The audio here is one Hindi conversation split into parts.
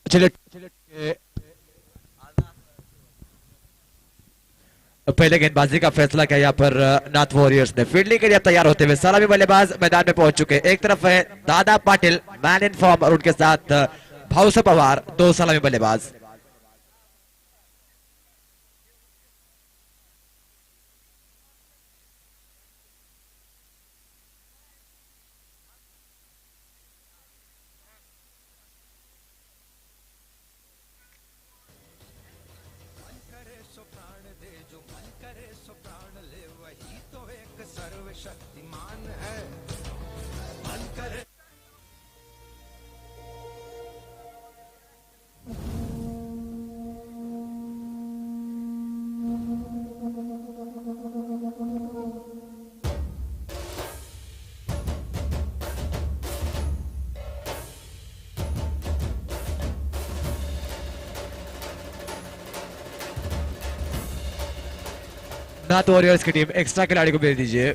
चलिए पहले गेंदबाजी का फैसला किया यहाँ पर नाथ वॉरियर्स ने। फील्डिंग के लिए तैयार होते हुए सलामी बल्लेबाज मैदान में पहुंच चुके। एक तरफ है दादा पाटिल मैन इन फॉर्म और उनके साथ भाउसा पवार दो सलामी बल्लेबाज। नाथ वॉरियर्स की टीम एक्स्ट्रा खिलाड़ी को भेज दीजिए।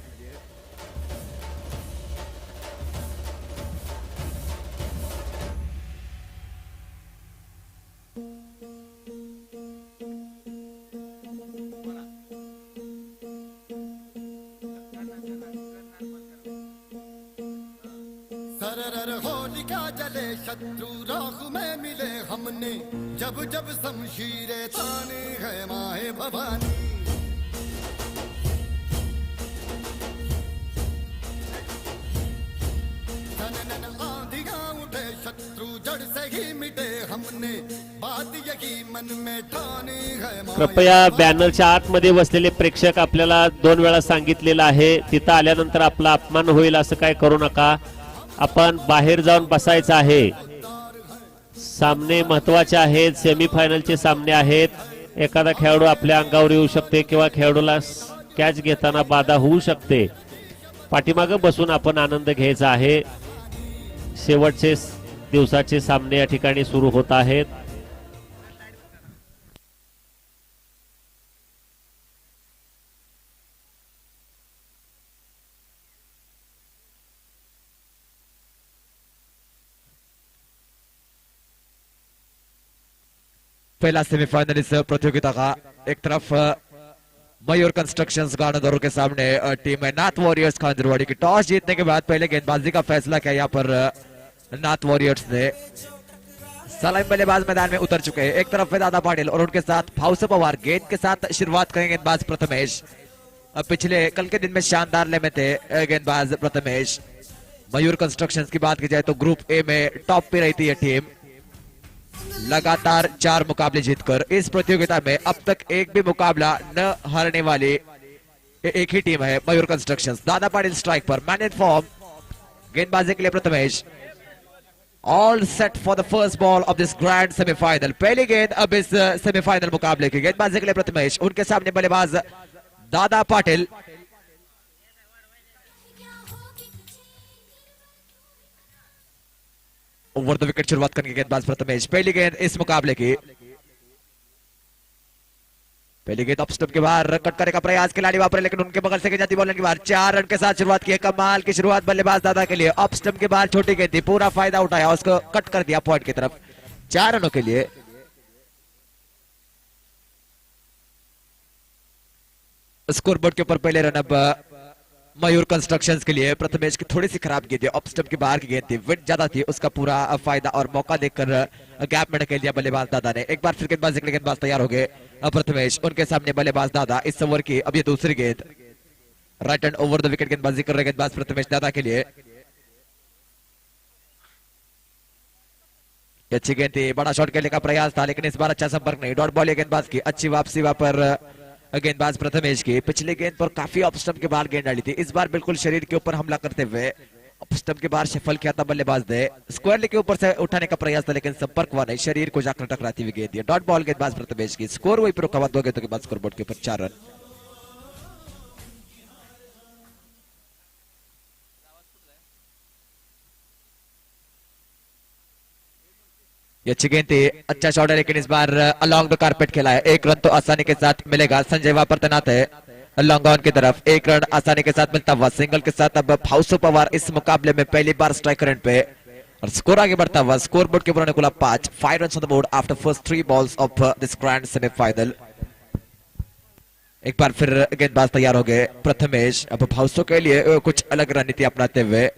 सरर होलिका जले शत्रु राख में मिले हमने, जब जब शमशीरे ताने है माहे भवानी। नन आंधियां उठे शत्रु जड़ से ही मिटे हमने, बात यही मन में ठानी है माहे। कृपया बॅनरच्या आतमध्ये बसलेले प्रेक्षक आपल्याला 2 वेळा सांगितलेलं आहे, तिथं आल्यानंतर आपला अपमान होईल असं काय करू नका. आपण बाहेर जाऊन बसायचं आहे. सामने महत्वाचे आहेत, सेमीफायनलचे सामने आहेत. एखादा खेळाडू आपल्या अंगावर येऊ शकते किंवा खेळाडूला कॅच घेताना बाधा होऊ शकते. पाठीमागे बसून आपण आनंद घ्यायचा आहे. शेवटचे दिवसाचे सामने या ठिकाणी सुरू होत आहेत. पहला सेमीफाइनल इस प्रतियोगिता का। एक तरफ मयूर कंस्ट्रक्शंस गानदरों के सामने टीम है नाथ वॉरियर्स खांजरवाड़ी की। टॉस जीतने के बाद पहले गेंदबाजी का फैसला किया यहाँ पर नाथ वॉरियर्स ने। सलामी बल्लेबाज मैदान में उतर चुके हैं। एक तरफ है दादा पाटिल और उनके साथ भाउसा पवार। गेंद के साथ शुरुआत करेंगे गेंदबाज प्रथमेश। पिछले कल के दिन में शानदार ले में थे गेंदबाज प्रथमेश। मयूर कंस्ट्रक्शंस की बात की जाए तो ग्रुप ए में टॉप पे रहती है टीम, लगातार 4 मुकाबले जीतकर। इस प्रतियोगिता में अब तक एक भी मुकाबला न हारने वाली एक ही टीम है मयूर कंस्ट्रक्शंस। दादा पाटिल स्ट्राइक पर, मैन इन फॉर्म। गेंदबाजी के लिए Prathamesh. All set for the first ball of this grand semifinal. पहली गेंद अब इस सेमीफाइनल मुकाबले की। गेंदबाजी के लिए प्रथमेश, उनके सामने बल्लेबाज दादा पाटिल। ओवर द विकेट शुरुआत करेंगे गेंदबाज प्रथमेश। पहली गेंद इस मुकाबले की। पहली गेंद ऑफ स्टंप के बाहर कट करने का प्रयास खिलाड़ी वापरे, लेकिन उनके बगल से जाती बॉल के बाहर। 4 रन के साथ शुरुआत की है। कमाल की शुरुआत बल्लेबाज दादा के लिए। ऑफ स्टंप के बाहर छोटी गेंद थी, पूरा फायदा उठाया, उसको कट कर दिया पॉइंट की तरफ। 4 रनों के लिए। स्कोरबोर्ड के ऊपर पहले रन अब मयूर कंस्ट्रक्शंस के लिए। प्रथमेश की थोड़ी सी खराब गेंद, ऑफ स्टंप की बाहर की गेंद थी, विड ज्यादा थी, उसका पूरा फायदा और मौका देखकर गैप में ढकेल दिया बल्लेबाज दादा ने। एक बार फिर गेंदबाजी के लिए गेंदबाज तैयार हो गए प्रथमेश, उनके सामने बल्लेबाज दादा। इस ओवर की अब ये दूसरी गेंद। Right hand over the wicket गेंदबाजी कर रहे गेंदबाज प्रथमेश दादा के लिए। अच्छी गेंद थी, बड़ा शॉट खेलने का प्रयास था, लेकिन इस बार अच्छा संपर्क नहीं। डॉट बॉल गेंदबाज की। अच्छी वापसी वहां पर गेंदबाज प्रथमेश की। पिछले गेंद पर काफी ऑफ स्टंप के बाहर गेंद डाली थी, इस बार बिल्कुल शरीर के ऊपर हमला करते हुए ऑफ स्टंप के बाहर सफल किया था बल्लेबाज ने। स्क्वायर के ऊपर से उठाने का प्रयास था, लेकिन संपर्क हुआ नहीं, शरीर को जाकर टकराती हुई गेंद। डॉट बॉल गेंदबाज प्रथमेश की। स्कोर वही पर रुका हुआ 2 गेंदों के बाद स्कोरबोर्ड के ऊपर 4 रन। ये अच्छी गेंद थी, अच्छा शॉट है, लेकिन इस बार अलोंग द कारपेट खेला है। 1 रन तो आसानी के साथ मिलेगा। संजय वहां पर तैनात है लॉन्ग ऑन की तरफ। 1 रन आसानी के साथ मिलता हुआ। सिंगल के साथ अब भाउसा पवार इस मुकाबले में पहली बार स्ट्राइक रेंट पे। और स्कोर आगे बढ़ता हुआ स्कोर बोर्ड के ऊपर अनुकूल 5 run on the board after first 3 balls of this grand semifinal. एक बार फिर गेंदबाज तैयार हो गए प्रथमेश, अब भाउसों के लिए कुछ अलग रणनीति अपनाते हुए।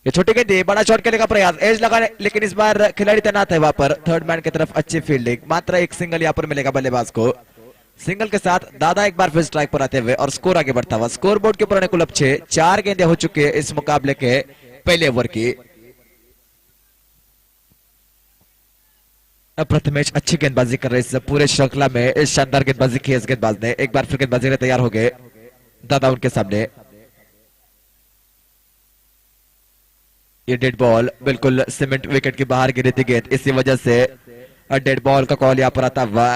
ये छोटी गेंद, बड़ा शॉट खेलने का प्रयास, एज लगाने, लेकिन इस बार खिलाड़ी तैनात है वहां पर थर्ड मैन की तरफ। अच्छी फील्डिंग, मात्र एक सिंगल यहां पर मिलेगा बल्लेबाज को। सिंगल के साथ दादा एक बार फिर स्ट्राइक पर आते हुए और स्कोर आगे बढ़ता हुआ। स्कोर बोर्ड के ऊपर अनुकूल 6, 4 गेंदें हो चुकी है इस मुकाबले के पहले ओवर की। अब प्रथमेश अच्छी गेंदबाजी कर रहे हैं इस पूरे श्रृंखला में। इस शानदार गेंदबाजी की इस गेंदबाज ने, एक बार फिर गेंदबाजी में तैयार हो गए दादा उनके सामने। ये डेड बॉल बिल्कुल सीमेंट विकेट की बाहर गिरी थी गेंद, इसी वजह से डेड बॉल का कॉल यहां पर आता हुआ।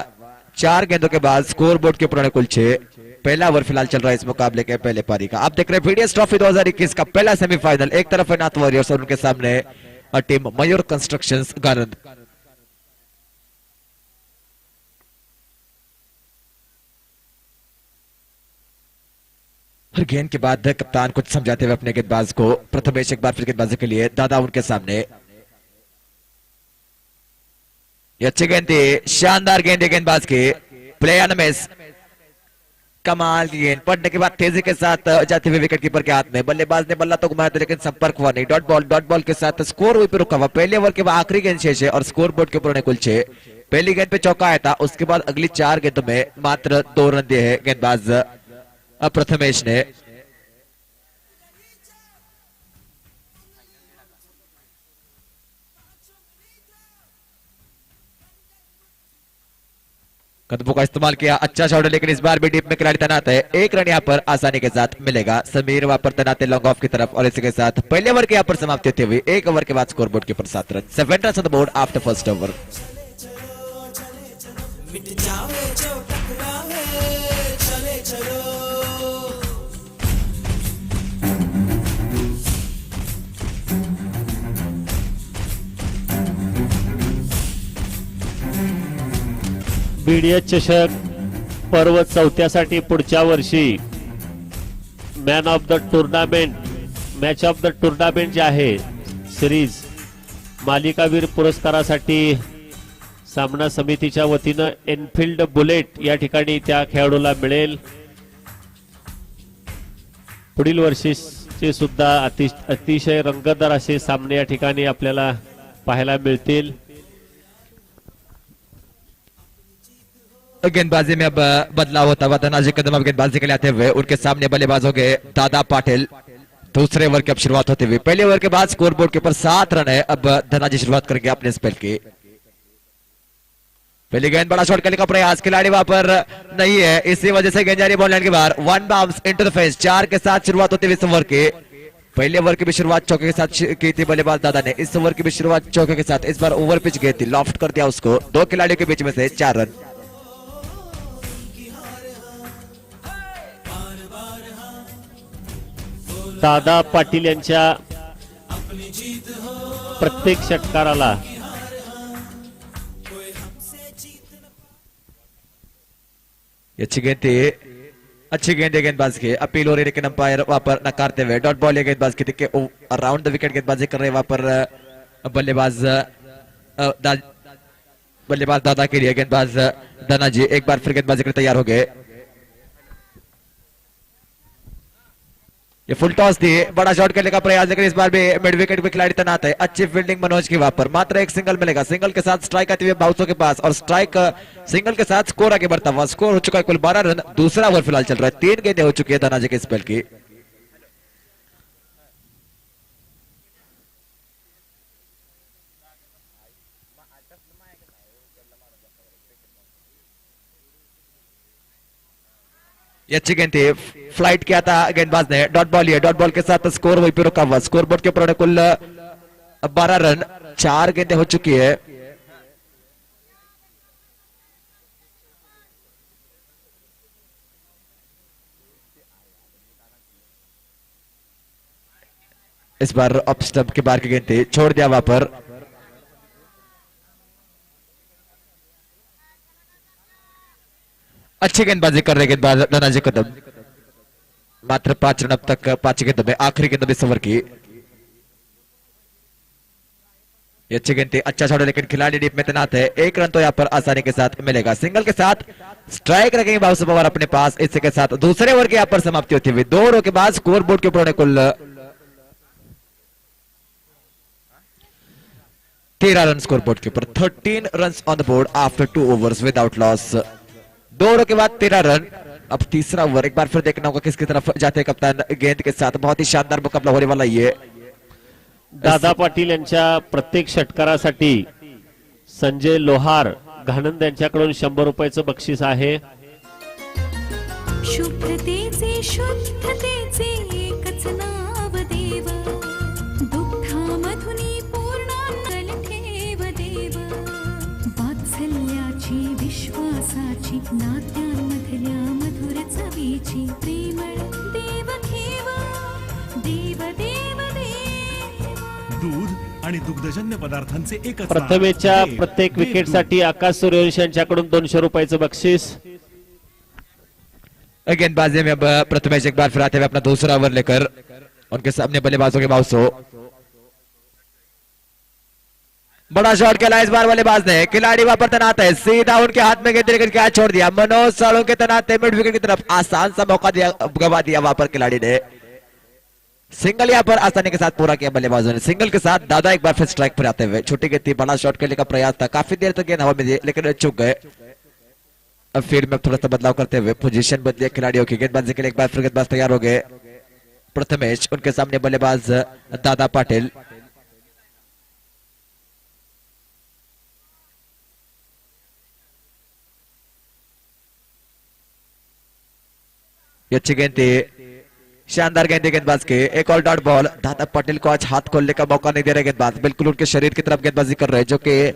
4 गेंदों के बाद स्कोर बोर्ड के ऊपर कुल 6। पहला ओवर फिलहाल चल रहा है इस मुकाबले के पहले पारी का। आप देख रहे हैं वीडीएस ट्रॉफी 2021 का पहला सेमीफाइनल। एक तरफ है नाथ वॉरियर्स और उनके सामने टीम मयूर कंस्ट्रक्शंस गानंद। हर गेंद के बाद कप्तान कुछ समझाते हुए अपने गेंदबाज को। प्रथमेश एक बार फिर गेंदबाजी के लिए, दादा उनके सामने। ये अच्छी गेंद थी, शानदार गेंद है गेंदबाज की, प्ले ऑन मिस, कमाल की गेंद। पड़ने के बाद तेजी के साथ जाते हुए विकेट कीपर के हाथ में। बल्लेबाज ने बल्ला तो घुमाया था लेकिन संपर्क हुआ नहीं। डॉट बॉल के साथ स्कोर वहीं पे रुका हुआ। पहले ओवर के बाद आखिरी गेंद शेष है और स्कोर बोर्ड के ऊपर कुल 6। पहली गेंद पे चौका आया था, उसके बाद अगली 4 गेंदों में मात्र 2 रन दिए हैं गेंदबाज प्रथमेश ने। कदमों का इस्तेमाल किया, अच्छा शॉट है लेकिन इस बार भी डीप में खिलाड़ी तैनात है। 1 रन यहाँ पर आसानी के साथ मिलेगा। समीर वहां पर तैनात है लॉन्ग ऑफ की तरफ और इसी के साथ पहले ओवर के यहाँ पर समाप्ति होती हुई। 1 ओवर के बाद स्कोर बोर्ड के ऊपर 7 run, 7 run on the board after first over. BDS चषक पर्व 4थ्यासाठी पुढच्या वर्षी man of the tournament, match of the tournament जे आहे सिरीज, मालिकावीर पुरस्कारासाठी सामना समितीच्या वतीनं एनफिल्ड बुलेट या ठिकाणी त्या खेळाडूला मिळेल। पुढील वर्षीचे सुद्धा अतिशय रंगतदार असे सामने या ठिकाणी आपल्याला पाहायला मिळतील। गेंदबाजी में अब बदलाव होता हुआ। धनाजी कदम अब गेंदबाजी के लिए आते हुए, उनके सामने बल्लेबाज हो गए दादा पाटिल। दूसरे ओवर की अब शुरुआत होती हुई। पहले ओवर के बाद स्कोर बोर्ड के ऊपर 7 रन है। अब धनाजी शुरुआत करेंगे अपने स्पेल की। पहली गेंद, बड़ा शॉट करने का प्रयास, खिलाड़ी वहां पर नहीं है, इसी वजह से गेंद जा रही है बॉल लाइन के बाहर। 1 बाउंस इनटू द फेस। 4 के साथ शुरुआत होती हुई इस ओवर की। पहले ओवर की भी शुरुआत चौके के साथ की थी बल्लेबाज दादा ने, इस ओवर की भी शुरुआत चौके के साथ। इस बार ओवर पिच गई थी, लॉफ्ट कर दिया उसको। 2 खिलाड़ियों के बीच में से 4 रन। दादा पाटील यांच्या प्रत्येक षटकाराला अच्छी गेंद थी, अच्छी गेंद है गेंदबाज की। अपील हो रही लेकिन अंपायर वहां पर नकारते हुए। डॉट बॉल है गेंदबाज की, देखिए अराउंड द विकेट गेंदबाजी कर रहे हैं वहां पर बल्लेबाज दादा के लिए गेंदबाज धनाजी। एक बार फिर गेंदबाजी के लिए तैयार हो गए। ये फुल टॉस थी, बड़ा शॉट खेलने का प्रयास लेकिन इस बार भी मिड विकेट पे खिलाड़ी तैनात है। अच्छी फील्डिंग मनोज की वहां पर। मात्र एक सिंगल मिलेगा, सिंगल के साथ स्ट्राइक आती हुई बाउंसों के पास और स्ट्राइक सिंगल के साथ स्कोर आगे बढ़ता हुआ। स्कोर हो चुका है कुल 12 रन। दूसरा ओवर फिलहाल चल रहा है, 3 गेंदें हो चुकी है धनाजी के स्पेल की। ये अच्छी गेंद थी, फ्लाइट किया था गेंदबाज ने। डॉट बॉल है, डॉट बॉल के साथ स्कोर वहीं पे रुका हुआ। स्कोर बोर्ड के ऊपर कुल 12 रन, 4 गेंदें हो चुकी है। इस बार ऑफ स्टंप के बाहर की गेंद थी, छोड़ दिया वहां पर। अच्छी गेंदबाजी कर रहे गेंदबाज धनाजी कदम, मात्र 5 रन अब तक 5 गेंदों में, आखिरी गेंद इस ओवर की। ये अच्छी गेंद थी, अच्छा शॉट, लेकिन खिलाड़ी डीप में तैनात है। 1 रन तो यहाँ पर आसानी के साथ मिलेगा। सिंगल के साथ स्ट्राइक रखेंगे बाउंस ओवर अपने पास। इसके साथ दूसरे ओवर की यहाँ पर समाप्ति होती हुई 2 ओवरों के बाद स्कोर बोर्ड के ऊपर कुल 13 रन स्कोर बोर्ड के ऊपर, 13 run on the board after 2 overs without loss. 2 ओवरों के बाद 13 रन। अब तीसरा ओवर एक बार फिर देखना होगा किसकी तरफ जाते हैं कप्तान गेंद के साथ। बहुत ही शानदार मुकाबला होने वाला ये। दादा पाटील यांच्या प्रत्येक षटकारासाठी संजय लोहार घाणंद यांच्याकडून 100 रुपयाचं बक्षीस आहे. शुभ्रतेचे शुद्धतेचे एकच नाव देव, दुःखामधुनी पूर्णांगल ठेव देव, वात्सल्याची विश्वासाची नात्यांमधल्या मधुर चवीची प्रेमळ देव खेव, देव देव देव. दूध आणि दुग्धजन्य पदार्थांचे एकच नाव. प्रथमेच्या देव, प्रत्येक देव विकेटसाठी आकाश सूर्यवंशी यांच्याकडून 200 रुपयाचं बक्षीस. गेंदबाजी में अब प्रथमेश एक बार फिर आते हुए अपना दूसरा ओवर लेकर उनके सामने बल्लेबाजों के बाउंसो। बड़ा शॉट खेला इस बार बल्लेबाज ने, खिलाड़ी वहां पर तैनात है, सीधा उनके हाथ में गेंद लेकर कैच छोड़ दिया। मनोज सालों के तैनात है मिड विकेट की तरफ, आसान सा मौका दिया, गवा दिया वहां पर खिलाड़ी ने। सिंगल यहाँ पर आसानी के साथ पूरा किया बल्लेबाजों ने। सिंगल के साथ दादा एक बार फिर स्ट्राइक पर आते हुए, छोटी गेंद थी, बड़ा शॉट खेलने का प्रयास था, काफी देर तक गेंद हवा में दी लेकिन चूक गए। अब फील्ड में थोड़ा सा बदलाव करते हुए पोजीशन बदले खिलाड़ियों की। गेंदबाजी के लिए एक बार फिर गेंदबाज तैयार हो गए प्रथमेश, उनके सामने बल्लेबाज दादा पाटिल। ये अच्छी गेंद थी, शानदार गेंद है गेंदबाज के। एक ऑल डॉट बॉल, दादा पाटिल को आज हाथ खोलने का मौका नहीं दे रहे गेंदबाज, बिल्कुल उनके शरीर की तरफ गेंदबाजी कर रहे हैं, जो कि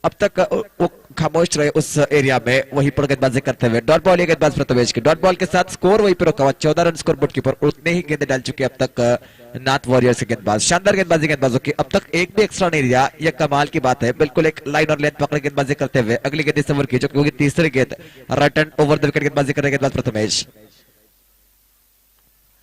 अब तक वो खामोश रहे उस एरिया में, वहीं पर गेंदबाजी करते हुए। डॉट बॉल ये गेंदबाज प्रथमेश की, डॉट बॉल के साथ स्कोर वहीं पर रुका हुआ, 14 रन स्कोर बोर्ड के ऊपर। उतने ही गेंदे डाल चुके अब तक नाथ वॉरियर्स के गेंदबाज। शानदार गेंदबाजी गेंदबाजों की, अब तक एक भी एक्स्ट्रा नहीं दिया, यह कमाल की बात है। बिल्कुल एक लाइन और लेंथ पकड़ गेंदबाजी करते हुए अगली गेंद इस ओवर की, जो कि होगी तीसरी गेंद, right hand over the wicket गेंदबाजी कर रहे गेंदबाज प्रथमेश।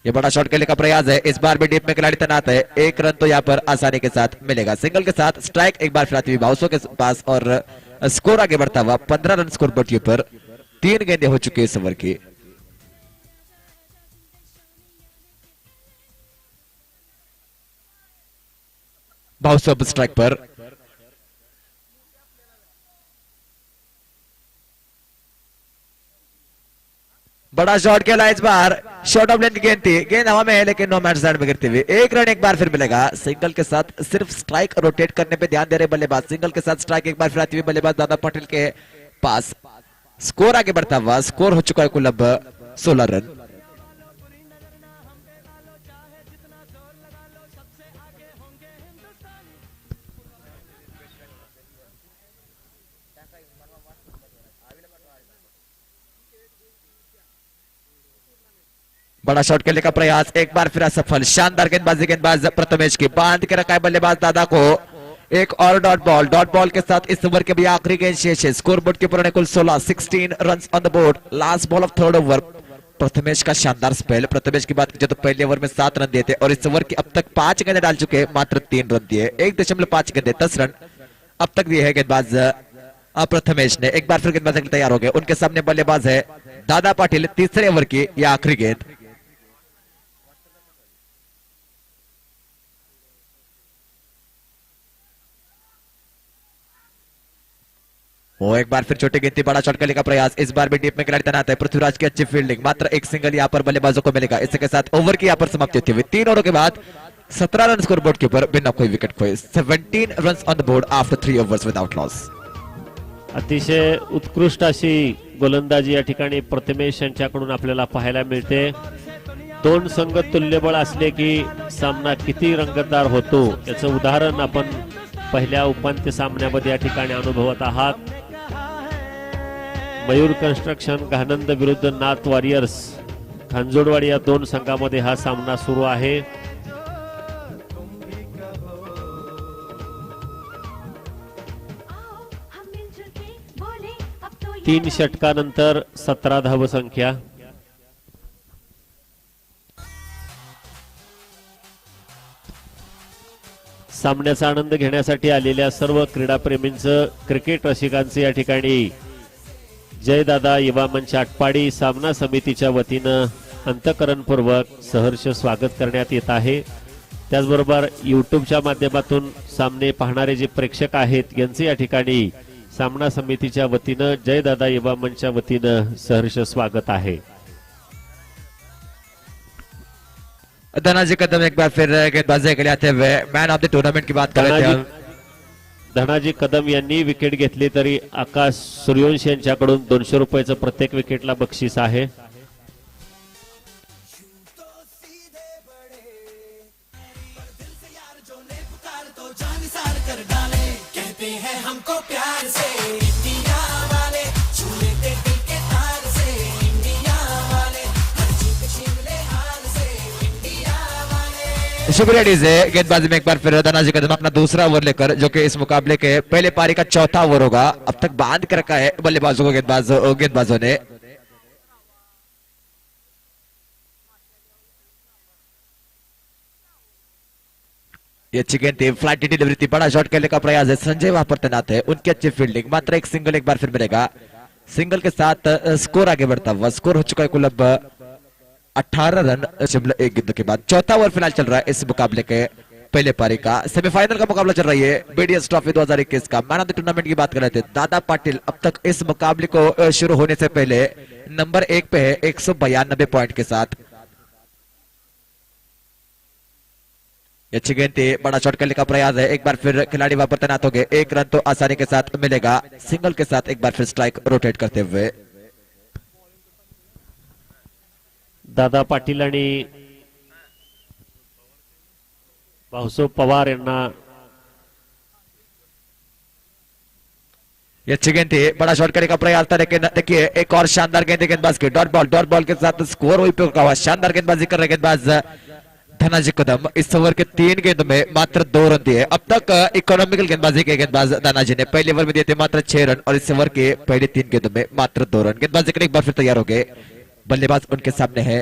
ये बड़ा शॉट खेलने का प्रयास है, इस बार भी डीप में खिलाड़ी तैनात है। 1 रन तो यहाँ पर आसानी के साथ मिलेगा। सिंगल के साथ स्ट्राइक एक बार फिर आती हुई बाउंसों के पास और स्कोर आगे बढ़ता हुआ 15 रन स्कोर बोर्ड के ऊपर। 3 गेंदें हो चुकी है इस ओवर की। बाउंसो अब स्ट्राइक पर, बड़ा शॉट खेला इस बार, शॉट ऑफ लेंथ गेंद थी, गेंद हवा में है लेकिन नो मैच में गिरती हुई। 1 रन एक बार फिर मिलेगा। सिंगल के साथ सिर्फ स्ट्राइक रोटेट करने पे ध्यान दे रहे बल्लेबाज। सिंगल के साथ स्ट्राइक एक बार फिर आती हुई बल्लेबाज दादा पाटिल के पास। स्कोर आगे बढ़ता हुआ, स्कोर हो चुका है कुल अब 16 रन। बड़ा शॉट खेलने का प्रयास एक बार फिर असफल। शानदार गेंदबाजी गेंदबाज प्रथमेश की, बांध के रखा है बल्लेबाज दादा को। एक और डॉट बॉल, डॉट बॉल के साथ इस ओवर के भी आखिरी गेंद शेष है। स्कोर बोर्ड के ऊपर कुल 16 run on the board. Last ball of third over, Prathamesh का शानदार स्पेल। प्रथमेश की बात की तो पहले ओवर में 7 रन दिए थे और इस ओवर की अब तक 5 गेंदें डाल चुके, मात्र 3 रन दिए। 1.5 गेंदें 10 रन अब तक दिए है गेंदबाज प्रथमेश ने। एक बार फिर गेंदबाज के लिए तैयार हो गए, उनके सामने बल्लेबाज है दादा पाटिल। तीसरे ओवर की यह आखिरी गेंद, वो एक बार फिर छोटी गेंद थी, बड़ा शॉट करने का प्रयास। इस बार भी डीप में खिलाड़ी तैनात है, पृथ्वीराज की अच्छी फील्डिंग, मात्र एक सिंगल यहाँ पर बल्लेबाजों को मिलेगा। इसके साथ ओवर की यहाँ पर समाप्ति होती हुई। 3 ओवरों के बाद 17 रन स्कोर बोर्ड के ऊपर बिना कोई विकेट खोए। 17 run on the board after 3 overs without loss. अतिशय उत्कृष्ट अशी गोलंदाजी या ठिकाणी प्रथमेश यांच्याकडून आपल्याला पाहायला मिळते. 2 संघ तुल्यबळ असले की सामना किती रंगतदार होतो याचं उदाहरण आपण पहिल्या उपांत्य सामन्यामध्ये या ठिकाणी अनुभवत आहात. मयूर कन्स्ट्रक्शन घाणंद विरुद्ध नाथ वॉरियर्स खांजोडवाडी या 2 संघामध्ये हा सामना सुरू आहे. हम मिलजुल के बोले अब तो 3 षटकानंतर 17 धावसंख्या. सामन्याचा आनंद घेण्यासाठी आलेल्या सर्व क्रीडाप्रेमींचं, क्रिकेट रसिकांचं या ठिकाणी जयदादा युवा मंच आटपाडी सामना समितीच्या वतीनं अंतःकरणपूर्वक सहर्ष स्वागत करण्यात येत आहे. त्याचबरोबर यूट्यूबच्या माध्यमातून सामने पाहणारे जे प्रेक्षक आहेत यांचे या ठिकाणी सामना समितीच्या वतीनं, जयदादा युवा मंचच्या वतीनं सहर्ष स्वागत आहे. धनाजी कदम एक बार फिर गेंदबाजी के लिए आते हुए मैन ऑफ द टूर्नामेंट की बात कर रहे थे हम. धनाजी कदम यांनी विकेट घेतली तरी आकाश सूर्यवंशी यांच्याकडून 200 रुपयाचं प्रत्येक विकेटला बक्षीस आहे. शुक्रिया डीजे. गेंदबाजी में एक बार फिर धनाजी कदम अपना दूसरा ओवर लेकर, जो कि इस मुकाबले के पहले पारी का चौथा ओवर होगा, अब तक बांध कर रखा है बल्लेबाजों को गेंदबाजों ने. ये अच्छी गेंद थी, फ्लाइट डिलीवरी थी, बड़ा शॉट खेलने का प्रयास है. संजय वहां पर तैनात है, उनकी अच्छी फील्डिंग. मात्र एक सिंगल एक बार फिर मिलेगा. सिंगल के साथ स्कोर आगे बढ़ता हुआ. स्कोर हो चुका है कुल अब 18 रन 1 गेंदों के बाद. चौथा ओवर फिलहाल चल रहा है इस मुकाबले के पहले पारी का. सेमीफाइनल का मुकाबला चल रही है बीडीएस ट्रॉफी 2021 का. मैन ऑफ द टूर्नामेंट की बात कर रहे थे दादा पाटिल. अब तक इस मुकाबले को शुरू होने से पहले नंबर 1 पे है 192 पॉइंट के साथ. अच्छी गेंद थी, बड़ा शॉट करने का प्रयास है. एक बार फिर खिलाड़ी वहां पर तैनात हो गए. 1 रन तो आसानी के साथ मिलेगा. सिंगल के साथ एक बार फिर स्ट्राइक रोटेट करते हुए. दादा पाटील आणि भाऊसाहेब पवार यांना अच्छी गेंद थी, बड़ा शॉट करने का प्रयास था, लेकिन देखिए एक और शानदार गेंद गेंदबाज की. डॉट बॉल के साथ स्कोर वही पे रुका हुआ. शानदार गेंदबाजी कर रहे गेंदबाज धनाजी कदम. इस ओवर के 3 गेंदों में मात्र 2 रन दिए. अब तक इकोनॉमिकल गेंदबाजी के गेंदबाज धनाजी ने पहले ओवर में दिए थे मात्र 6 रन, और इस ओवर के पहले 3 गेंदों में मात्र 2 रन. गेंदबाजी करने एक बार फिर तैयार हो गए. बल्लेबाज उनके सामने है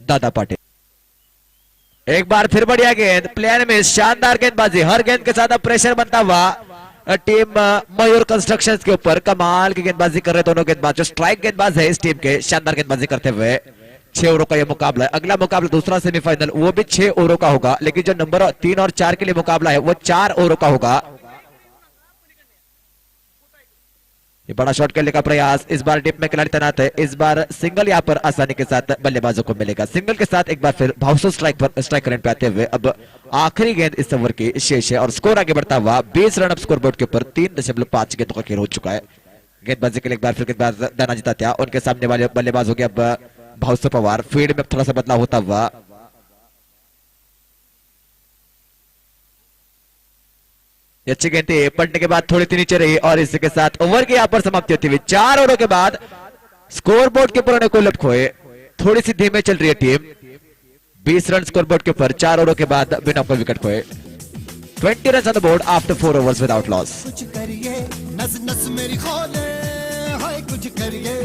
दादा पाटिल. एक बार फिर बढ़िया गेंद, प्लेयर में शानदार गेंदबाजी. हर गेंद के साथ प्रेशर बनता हुआ टीम मयूर कंस्ट्रक्शंस के ऊपर कमाल की गेंदबाजी कर रहे दोनों गेंदबाज. जो स्ट्राइक गेंदबाज है इस टीम के, शानदार गेंदबाजी करते हुए. 6 ओवरों का यह मुकाबला है. अगला मुकाबला दूसरा सेमीफाइनल, वो भी 6 ओवरों का होगा, लेकिन जो नंबर 3 और 4 के लिए मुकाबला है वो 4 ओवरों का होगा. ये बड़ा शॉट खेलने का प्रयास. इस बार टीम में खिलाड़ी तैनात है. इस बार सिंगल यहाँ पर आसानी के साथ बल्लेबाजों को मिलेगा. सिंगल के साथ एक बार फिर भावसो स्ट्राइक रेट पे आते हुए. अब आखिरी गेंद इस ओवर की शेष है, और स्कोर आगे बढ़ता हुआ 20 रन अब स्कोर बोर्ड के ऊपर. 3.5 गेंदों का खेल हो चुका है. गेंदबाजी के लिए एक बार फिर गेंदबाज धनाजी तात्या. उनके सामने वाले बल्लेबाज हो गए अब भावसो पवार. फील्ड में थोड़ा सा बदलाव होता हुआ. अच्छी गेंद थी, पलटने के बाद थोड़ी सी नीचे रही, और इसके साथ ओवर की यहाँ पर समाप्ति होती हुई. 4 ओवरों के बाद स्कोर बोर्ड के ऊपर उन्हें कोई लट खोए. थोड़ी सी धीमे चल रही है टीम. 20 रन स्कोर बोर्ड के ऊपर 4 ओवरों के बाद बिना कोई विकेट खोए. 20 run on the board after 4 overs without loss. कुछ करिए नस नस मेरी खोले, हाय कुछ करिए,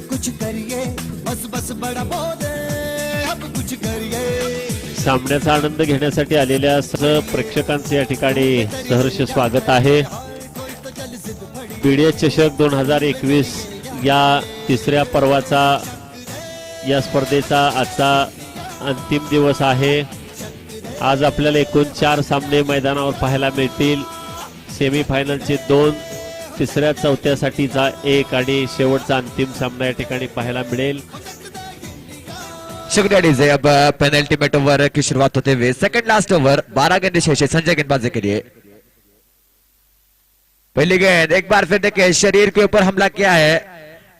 कुछ करिए, बस बस बड़ा बोले, अब कुछ करिए. सामन्याचा आनंद घेण्यासाठी आलेल्या सर्व प्रेक्षकांचे या ठिकाणी सहर्ष स्वागत आहे. बीडीएस चषक 2021 या तिसऱ्या पर्वाचा, या स्पर्धेचा आजचा अंतिम दिवस आहे. आज आपल्याला एकूण 4 सामने मैदानावर पाहायला मिळतील. सेमीफायनलचे 2, तिसऱ्या चौथ्यासाठीचा 1 आणि शेवटचा अंतिम सामना या ठिकाणी पाहायला मिळेल. शुक्रिया डीजे. अब पेनल्टी मेट ओवर की शुरुआत होते हुए सेकंड लास्ट ओवर. 12 गेंदें शेष है संजय गेंदबाजी के लिए. पहली गेंद, एक बार फिर देखिए शरीर के ऊपर हमला किया है.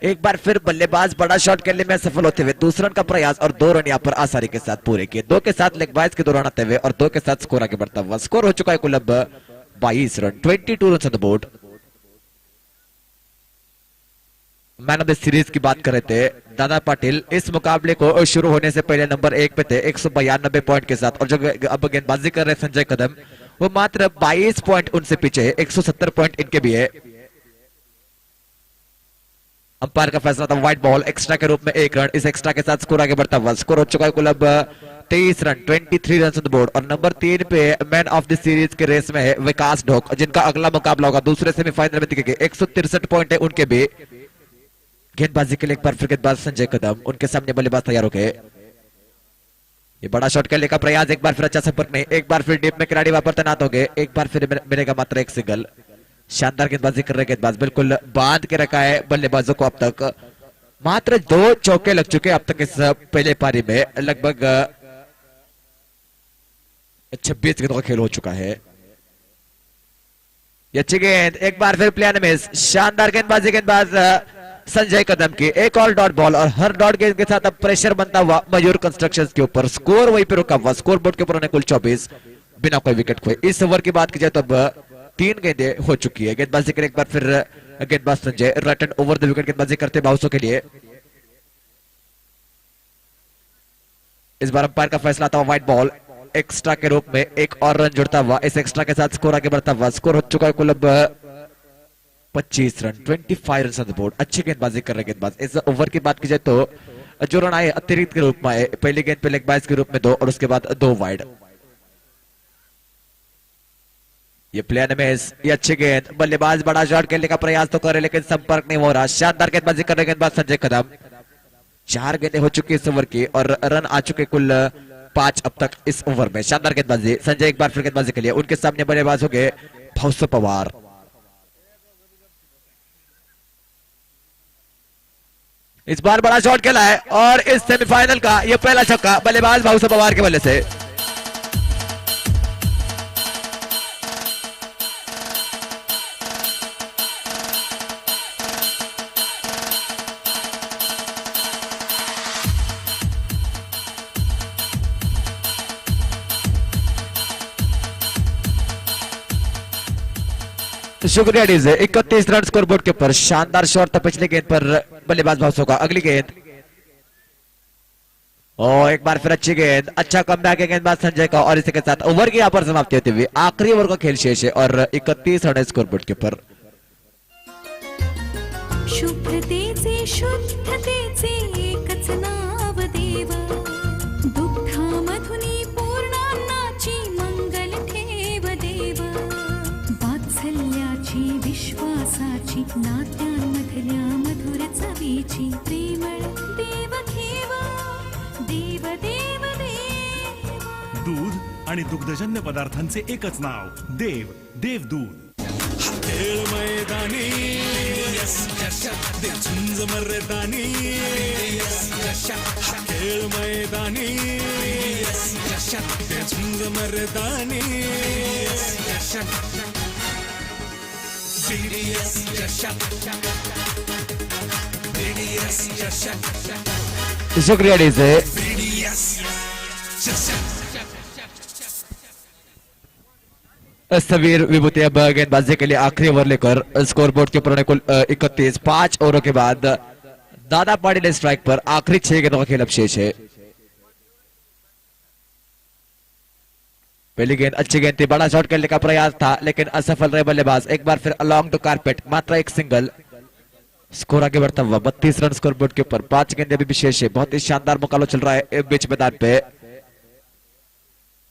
एक बार फिर बल्लेबाज बड़ा शॉट खेलने में सफल होते हुए. 2 रन का प्रयास और 2 रन यहाँ पर आसानी के साथ पूरे किए. 2 के साथ लेग बाइज के दौरान आते हुए, और 2 के साथ स्कोर आगे बढ़ता हुआ. स्कोर हो चुका है कुल अब 22 run. 22 run on the board. Man of the series की बात कर रहे थे दादा पाटिल. इस मुकाबले को शुरू होने से पहले नंबर 1 पे थे 192 पॉइंट के साथ, और जो अब गेंदबाजी कर रहे संजय कदम, वो मात्र 22 पॉइंट उनसे पीछे है, 170 पॉइंट इनके भी है। अंपायर का फैसला था व्हाइट बॉल, एक्स्ट्रा के रूप में 1 रन। इस एक्स्ट्रा के साथ स्कोर आगे बढ़ता हुआ, स्कोर हो चुका है कुल अब 23 run, 23 run on the board. और नंबर 3 पे मैन ऑफ द सीरीज के रेस में है विकास ढोक, जिनका अगला मुकाबला होगा दूसरे सेमीफाइनल में दिखेंगे। 163 पॉइंट है उनके भी। गेंदबाजी के लिए एक बार फिर गेंदबाज संजय कदम, उनके सामने बल्लेबाज तैयार हो गए। ये बड़ा शॉट खेलने का प्रयास, एक बार फिर अच्छा संपर्क नहीं, एक बार फिर डीप में खिलाड़ी वहां पर तैनात हो गए। एक बार फिर मिलेगा मात्र एक सिंगल। शानदार गेंदबाजी कर रहे गेंदबाज, बिल्कुल बांध के रखा है बल्लेबाजों को। अब तक मात्र 2 चौके लग चुके अब तक इस पहले पारी में। लगभग 26 गेंदों का खेल हो चुका है। ये अच्छी गेंद, एक बार फिर प्लेयर मिस। शानदार गेंदबाजी गेंदबाज संजय कदम की, एक और डॉट बॉल। और हर डॉट गेंद के साथ अब प्रेशर बनता हुआ मयूर कंस्ट्रक्शंस के ऊपर। स्कोर वहीं पे रुका हुआ, स्कोर बोर्ड के ऊपर उन्हें कुल 24 बिना कोई विकेट खोए। इस ओवर की बात की जाए तो अब 3 गेंदें हो चुकी है। गेंदबाजी के लिए एक बार फिर गेंदबाज संजय रट एंड ओवर द विकेट गेंदबाजी करते बाउंसों के लिए। इस बार अंपायर का फैसला था व्हाइट बॉल, एक्स्ट्रा के रूप में 1 और रन जुड़ता हुआ। इस एक्स्ट्रा के साथ स्कोर आगे बढ़ता हुआ, स्कोर हो चुका है कुल अब 25 run, 25 run on the board. अच्छी गेंदबाजी कर रहे गेंदबाज। इस ओवर की बात की जाए तो जो रन आए अतिरिक्त के रूप में आए, पहली गेंद पे लेग बाइज के रूप में 2 और उसके बाद 2 वाइड। ये प्लेयर में ये अच्छी गेंद, बल्लेबाज बड़ा शॉट खेलने का प्रयास तो कर रहे लेकिन संपर्क नहीं हो रहा। शानदार गेंदबाजी कर रहे गेंदबाज संजय कदम। 4 गेंदें हो चुकी इस ओवर की और रन आ चुके कुल 5 अब तक इस ओवर में। शानदार गेंदबाजी संजय, एक बार फिर गेंदबाजी के लिए। उनके सामने बल्लेबाज हो गए भाउसो पवार। इस बार बड़ा शॉट खेला है और इस सेमीफाइनल का यह पहला छक्का बल्लेबाज भाउसो पवार के बल्ले से। शुक्रिया डीजे। 31 रन स्कोर बोर्ड के ऊपर। शानदार शॉट था पिछले गेंद पर बल्लेबाज भाउसो का। अगली गेंद, और एक बार फिर अच्छी गेंद, अच्छा कमबैक है गेंदबाज संजय का। और इसी के साथ ओवर की यहां पर समाप्ति होती हुई आखिरी ओवर का खेल शेष है और 31 रन स्कोर बोर्ड के ऊपर। शुभ्रतेचे शुद्धतेचे एकच नाव देव, दुग्धामधुनी पूर्णान्नाची मंगल ठेव देव, वात्सल्याची विश्वासाची नात्यांमधल्या मधुर चवीची प्रेमळ देव घेव, देव देव देव। दूध आणि दुग्धजन्य पदार्थांचे एकच नाव, देव देवदूध। खेळ मैदानी झुंज मर्दानी, खेळ मैदानी झुंज मर्दानी, शुक्रिया डीजे। सवीर विभूति अब गेंदबाजी के लिए आखिरी ओवर लेकर स्कोर बोर्ड के ऊपर कुल 31। 5 ओवरों के बाद दादा पाटिल स्ट्राइक पर। आखिरी 6 गेंदों का खेल अब शेष है। पहली गेंद अच्छी गेंद थी, बड़ा शॉट खेलने का प्रयास था लेकिन असफल रहे बल्लेबाज। एक बार फिर अलोंग टू कारपेट, मात्र 1 सिंगल। स्कोर आगे बढ़ता हुआ 32 रन स्कोर बोर्ड के ऊपर। 5 गेंदें अभी भी शेष है। बहुत ही शानदार मुकाबला चल रहा है बीच मैदान पे।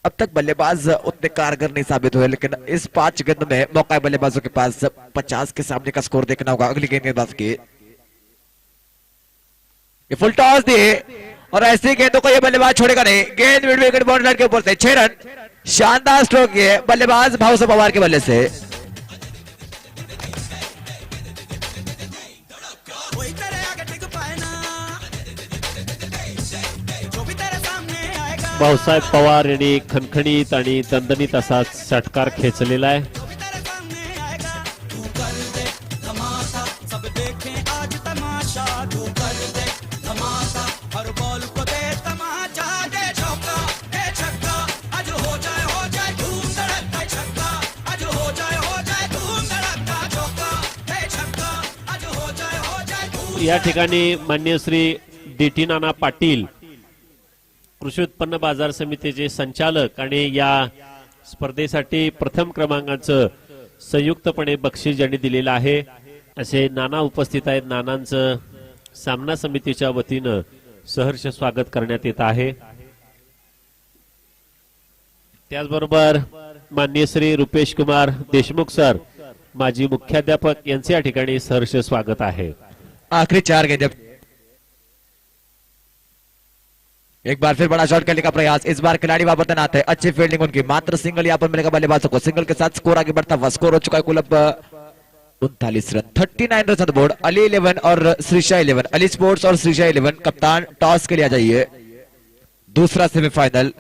अब तक बल्लेबाज उतने कारगर नहीं साबित हुए लेकिन इस 5 गेंद में मौका है बल्लेबाजों के पास 50 के सामने का स्कोर देखना होगा। अगली गेंद गेंदबाज की, ये फुल टॉस दिए और ऐसी गेंदों को ये बल्लेबाज छोड़ेगा नहीं। गेंद मिड विकेट बाउंड्री लाइन के ऊपर से 6 रन। शानदार स्ट्रोक ये बल्लेबाज भाउसो पवार के बल्ले से। भाऊसाहेब पवार यांनी खणखणीत आणि दणदणीत असा षटकार खेचलेला आहे। या ठिकाणी माननीय श्री डी.टी. नाना पाटील, कृषी उत्पन्न बाजार समितीचे संचालक आणि या स्पर्धेसाठी प्रथम क्रमांकाचं संयुक्तपणे बक्षीस ज्यांनी दिलेलं आहे असे नाना उपस्थित आहेत. नानांचं सामना समितीच्या वतीनं सहर्ष स्वागत करण्यात येत आहे. त्याचबरोबर माननीय श्री रुपेश कुमार देशमुख सर माजी मुख्याध्यापक यांचे या ठिकाणी सहर्ष स्वागत आहे. आखिरी 4 गेंदे. एक बार फिर बड़ा शॉट खेलने का प्रयास. इस बार खिलाड़ी वापस तैनात है. अच्छी फील्डिंग उनकी. मात्र सिंगल यहाँ पर मिलेगा बल्लेबाजों को. सिंगल के साथ स्कोर आगे बढ़ता हुआ. स्कोर हो चुका है कुल अब 39 रन. 39 run board. अली 11 और श्रीशा 11. अली स्पोर्ट्स और श्रीशा 11. कप्तान टॉस के लिए आ जाइए. दूसरा सेमीफाइनल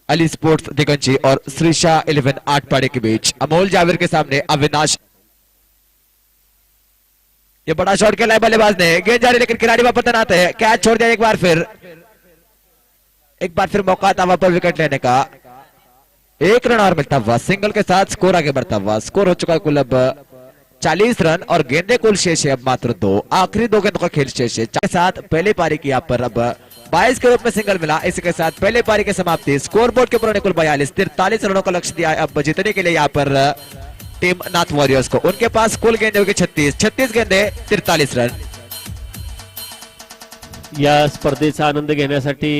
अली स्पोर्ट्स दिगंची और श्रीशा 11 आटपाड़े के बीच. अमोल जावेर के सामने अविनाश. ये बड़ा शॉट खेला है बल्लेबाज ने. गेंद जा रही लेकिन खिलाड़ी वापस तैनात है. कैच छोड़ दिया एक बार फिर मौका था वहां पर विकेट लेने का. 1 रन और मिलता हुआ. सिंगल के साथ स्कोर आगे बढ़ता हुआ. स्कोर हो चुका है कुल अब 40 रन और गेंदे कुल शेष है अब मात्र 2. आखिरी 2 गेंदों का खेल शेष है. के साथ पहले पारी की यहाँ पर अब 22 के रूप में सिंगल मिला. इसके साथ पहले पारी की समाप्ति. स्कोर बोर्ड के ऊपर कुल 42. 43 रनों का लक्ष्य दिया है अब जीतने के लिए यहाँ पर टीम नाथ वॉरियर्स को. उनके पास कुल गेंदे होगी 36 गेंदे 43 रन. या स्पर्धेचा आनंद घेण्यासाठी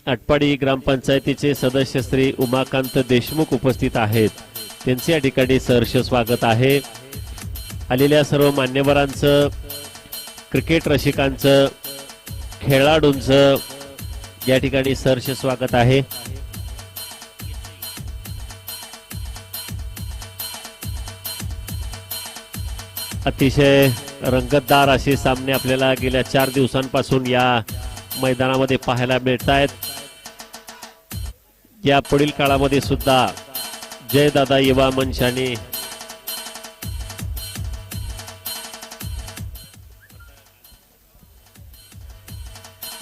आटपाडी ग्रामपंचायतीचे सदस्य श्री उमाकांत देशमुख उपस्थित आहेत. त्यांचे या ठिकाणी सहर्ष स्वागत आहे. आलेल्या सर्व मान्यवरांचं, क्रिकेट रसिकांचं, खेळाडूंचं या ठिकाणी सहर्ष स्वागत आहे. अतिशय रंगतदार असे सामने आपल्याला गेल्या 4 दिवसांपासून या मैदानामध्ये पाहायला मिळत आहेत. या पुढील काळामध्ये सुद्धा जयदादा युवा मंच आणि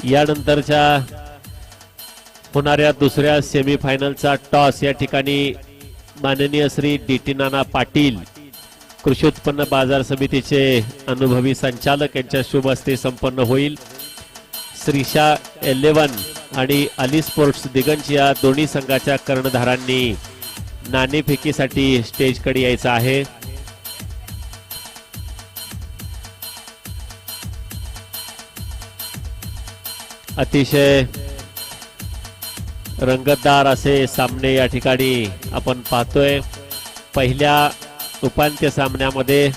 यानंतरच्या होणाऱ्या दुसऱ्या सेमीफायनलचा टॉस या ठिकाणी माननीय श्री डी.टी. नाना पाटील कृषी उत्पन्न बाजार समितीचे अनुभवी संचालक यांच्या शुभ हस्ते संपन्न होईल. श्रीशा 11 आणि अली स्पोर्ट्स दिगंज या दोन्ही संघाच्या कर्णधारांनी नाणेफेकीसाठी स्टेजकडे यायचं आहे. अतिशय रंगतदार असे सामने या ठिकाणी आपण पाहतोय. पहिल्या उपांत्य सामन्यामध्ये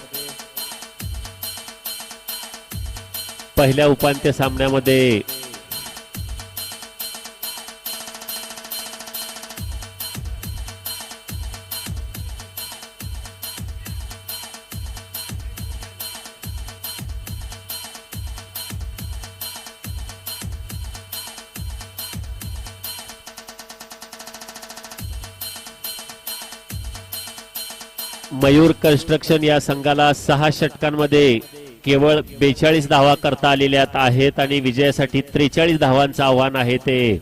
मयूर कन्स्ट्रक्शन या संघाला 6 षटकांमध्ये केवळ 42 धावा करता आलेल्या आहेत आणि विजयासाठी 43 धावांचं आव्हान आहे ते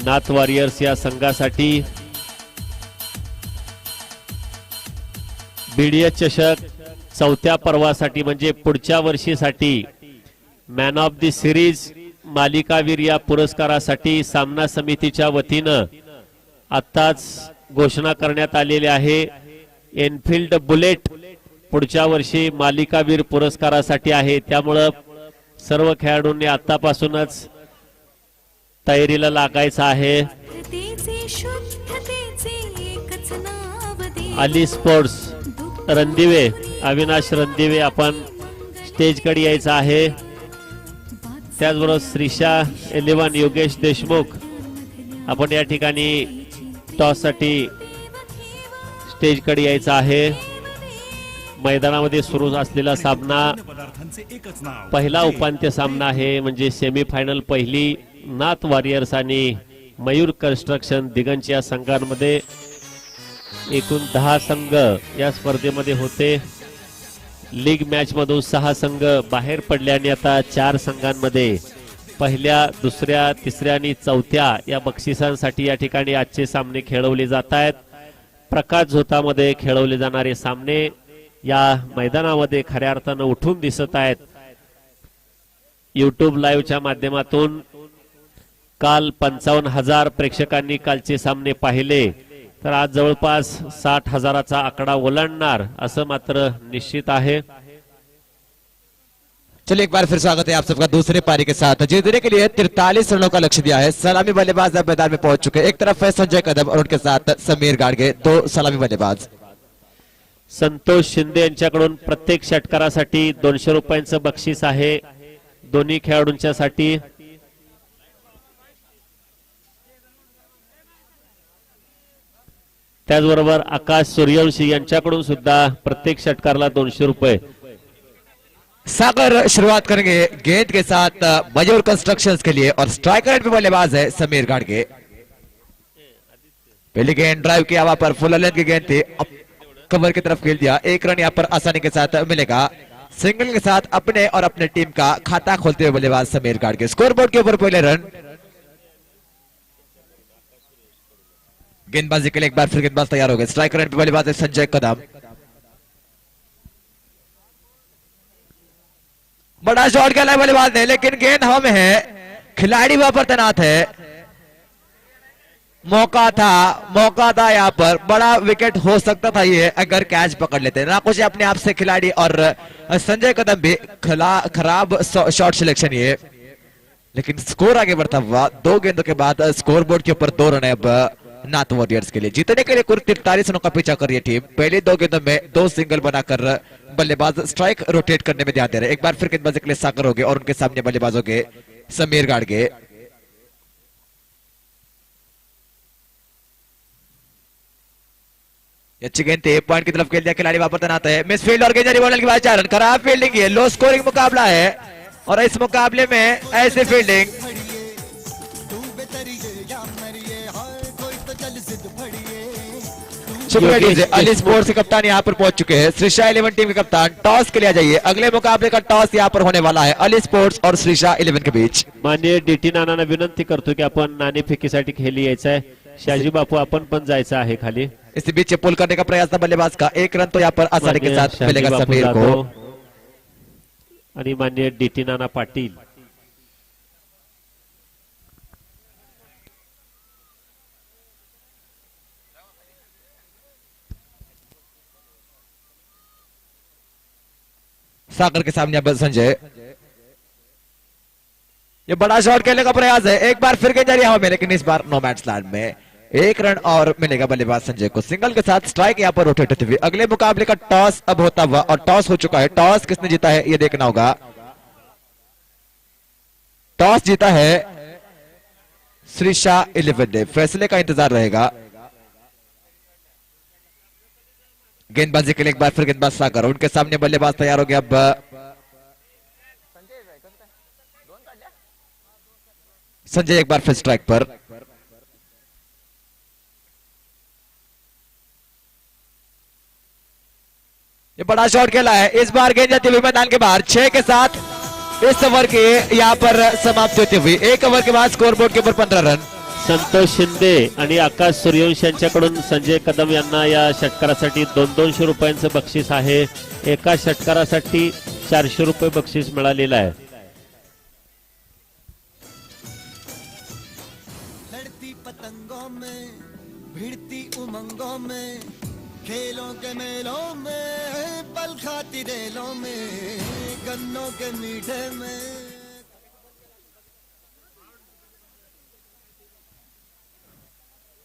नाथ वॉरियर्स या संघासाठी. बीडीएस चषक 4थ्या पर्वासाठी म्हणजे पुढच्या वर्षीसाठी मॅन ऑफ द सिरीज मालिकावीर या पुरस्कारासाठी सामना समितीच्या वतीनं आताच घोषणा करण्यात आलेली आहे. एनफिल्ड बुलेट पुढच्या वर्षी मालिकावीर पुरस्कारासाठी आहे. त्यामुळं सर्व खेळाडूंनी आतापासूनच तयारीला लागायचं आहे. अली स्पोर्ट्स रणदिवे अविनाश रणदिवे आपण स्टेजकडे यायचं आहे. त्याचबरोबर श्रीशा 11 योगेश देशमुख आपण या ठिकाणी टॉस साठी स्टेजकडे यायचं आहे. मैदानामध्ये सुरू असलेला सामना पदार्थांचे एकच नाव पहिला उपांत्य सामना आहे. म्हणजे सेमीफायनल पहिली नाथ वॉरियर्स आणि मयूर कन्स्ट्रक्शन दिगंज या संघांमध्ये एकूण 10 संघ या स्पर्धेमध्ये होते. लीग मॅच मधून 6 संघ बाहेर पडल्याने आता 4 संघांमध्ये पहिल्या, दुसऱ्या, तिसऱ्या आणि चौथ्या या बक्षिसांसाठी या ठिकाणी आजचे सामने खेळवले जात आहेत. प्रकाश झोतामध्ये खेळवले जाणारे सामने या मैदानामध्ये खऱ्या अर्थानं उठून दिसत आहेत. युट्यूब लाईव्हच्या माध्यमातून काल 55,000 प्रेक्षकांनी कालचे सामने पाहिले, तर आज जवळपास 60,000चा आकडा ओलांडणार असं मात्र निश्चित आहे. चलिए एक बार फिर स्वागत है आप सबका दूसरे पारी के साथ. जीतने के लिए 43 रनों का लक्ष्य दिया है. सलामी बल्लेबाज अब मैदान में पहुंच चुके हैं. एक तरफ है संजय कदम और उनके साथ समीर गाडगे, दो सलामी बल्लेबाज. संतोष शिंदे यांच्याकडून प्रत्येक षटकारासाठी 200 रुपयांचं बक्षीस आहे दोन्ही खेळाडूंच्यासाठी. त्याचबरोबर आकाश सूर्यवंशी यांच्याकडून सुद्धा प्रत्येक षटकाराला 200 रुपये. सागर शुरुआत करेंगे गेंद के साथ मयूर कंस्ट्रक्शंस के लिए और स्ट्राइकर पे बल्लेबाज है समीर गाडगे. पहली गेंद ड्राइव किया, वहां पर फुल लेंथ की गेंद थी, कवर की तरफ खेल दिया. एक रन यहाँ पर आसानी के साथ मिलेगा. सिंगल के साथ अपने और अपने टीम का खाता खोलते हुए बल्लेबाज समीर गाडगे. स्कोरबोर्ड के ऊपर पहले रन. गेंदबाजी के लिए एक बार फिर गेंदबाज तैयार हो गए. स्ट्राइकर पे बल्लेबाज है संजय कदम. बड़ा शॉट खेला है बल्लेबाज ने, लेकिन गेंद हवा में है. खिलाड़ी वहां पर तैनात है. मौका था यहाँ पर. बड़ा विकेट हो सकता था ये अगर कैच पकड़ लेते. ना कुछ अपने आप से खिलाड़ी और संजय कदम भी खराब शॉट सिलेक्शन ये, लेकिन स्कोर आगे बढ़ता हुआ. 2 गेंदों के बाद स्कोरबोर्ड के ऊपर 2 रन अब नाथ वॉरियर्स के लिए. जीतने के लिए कुल 43 रनों का पीछा कर रही है टीम. पहले 2 गेंदों में 2 सिंगल बनाकर बल्लेबाज स्ट्राइक रोटेट करने में ध्यान दे रहे. एक बार फिर गेंदबाजी के लिए सागर हो गए और उनके सामने बल्लेबाज हो गए समीर गाडगे. अच्छी गेंद थी, पॉइंट की तरफ खेल दिया. खिलाड़ी वापस तैनात है. मिस फील्ड और गेंद रिबॉल के बाद 4 रन. खराब फील्डिंग है, लो स्कोरिंग मुकाबला है और इस मुकाबले में ऐसे फील्डिंग अली स्पोर्ट्स के कप्तान यहाँ पर पहुंच चुके हैं. श्रीशा 11 टीम के कप्तान टॉस के लिए आ जाइए. अगले मुकाबले का टॉस यहाँ पर होने वाला है अली स्पोर्ट्स और श्रीशा 11 के बीच. माननीय डीटी नानांना विनंती करतो की आपण नाणेफेकीसाठी खेळली यायचं आहे. शाजी बापू आपण पण जायचं आहे खाली. इसी बीच पुल करने का प्रयास था बल्लेबाज का. 1 रन तो यहाँ पर आसानी के साथ शाजी मिलेगा बापू समीर को. जाधव आणि माननीय डीटी नाना पाटील. सागर के सामने अब संजय. ये बड़ा शॉट खेलने का प्रयास है. एक बार फिर गेंद जा रही है हवा में, लेकिन इस बार नो मैच लैंड में 1 रन और मिलेगा बल्लेबाज संजय को. सिंगल के साथ स्ट्राइक यहाँ पर रोटेट होते हुए. अगले मुकाबले का टॉस अब होता हुआ और टॉस हो चुका है. टॉस किसने जीता है ये देखना होगा. टॉस जीता है श्रीशा 11 ने. फैसले का इंतजार रहेगा. गेंदबाजी के लिए एक बार फिर गेंदबाज सागर. उनके सामने बल्लेबाज तैयार हो गया. अब संजय एक बार फिर स्ट्राइक पर. ये बड़ा शॉट खेला है. इस बार गेंद जाती हुई मैदान के बाहर. 6 के साथ इस ओवर की यहाँ पर समाप्ति होती हुई. 1 ओवर के बाद स्कोरबोर्ड के ऊपर 15 रन. संतोष शिंदे आणि आकाश सूर्यवंशी यांच्याकडून संजय कदम यांना या षटकारासाठी 200 रुपयांचं बक्षीस आहे. एका षटकारासाठी 400 रुपये बक्षीस मिळालेलं आहे. लड़ती पतंगों में, भिड़ती उमंगों में, खेलों के मेलों में, पल खाती रेलों में, गन्नों के मीठे में.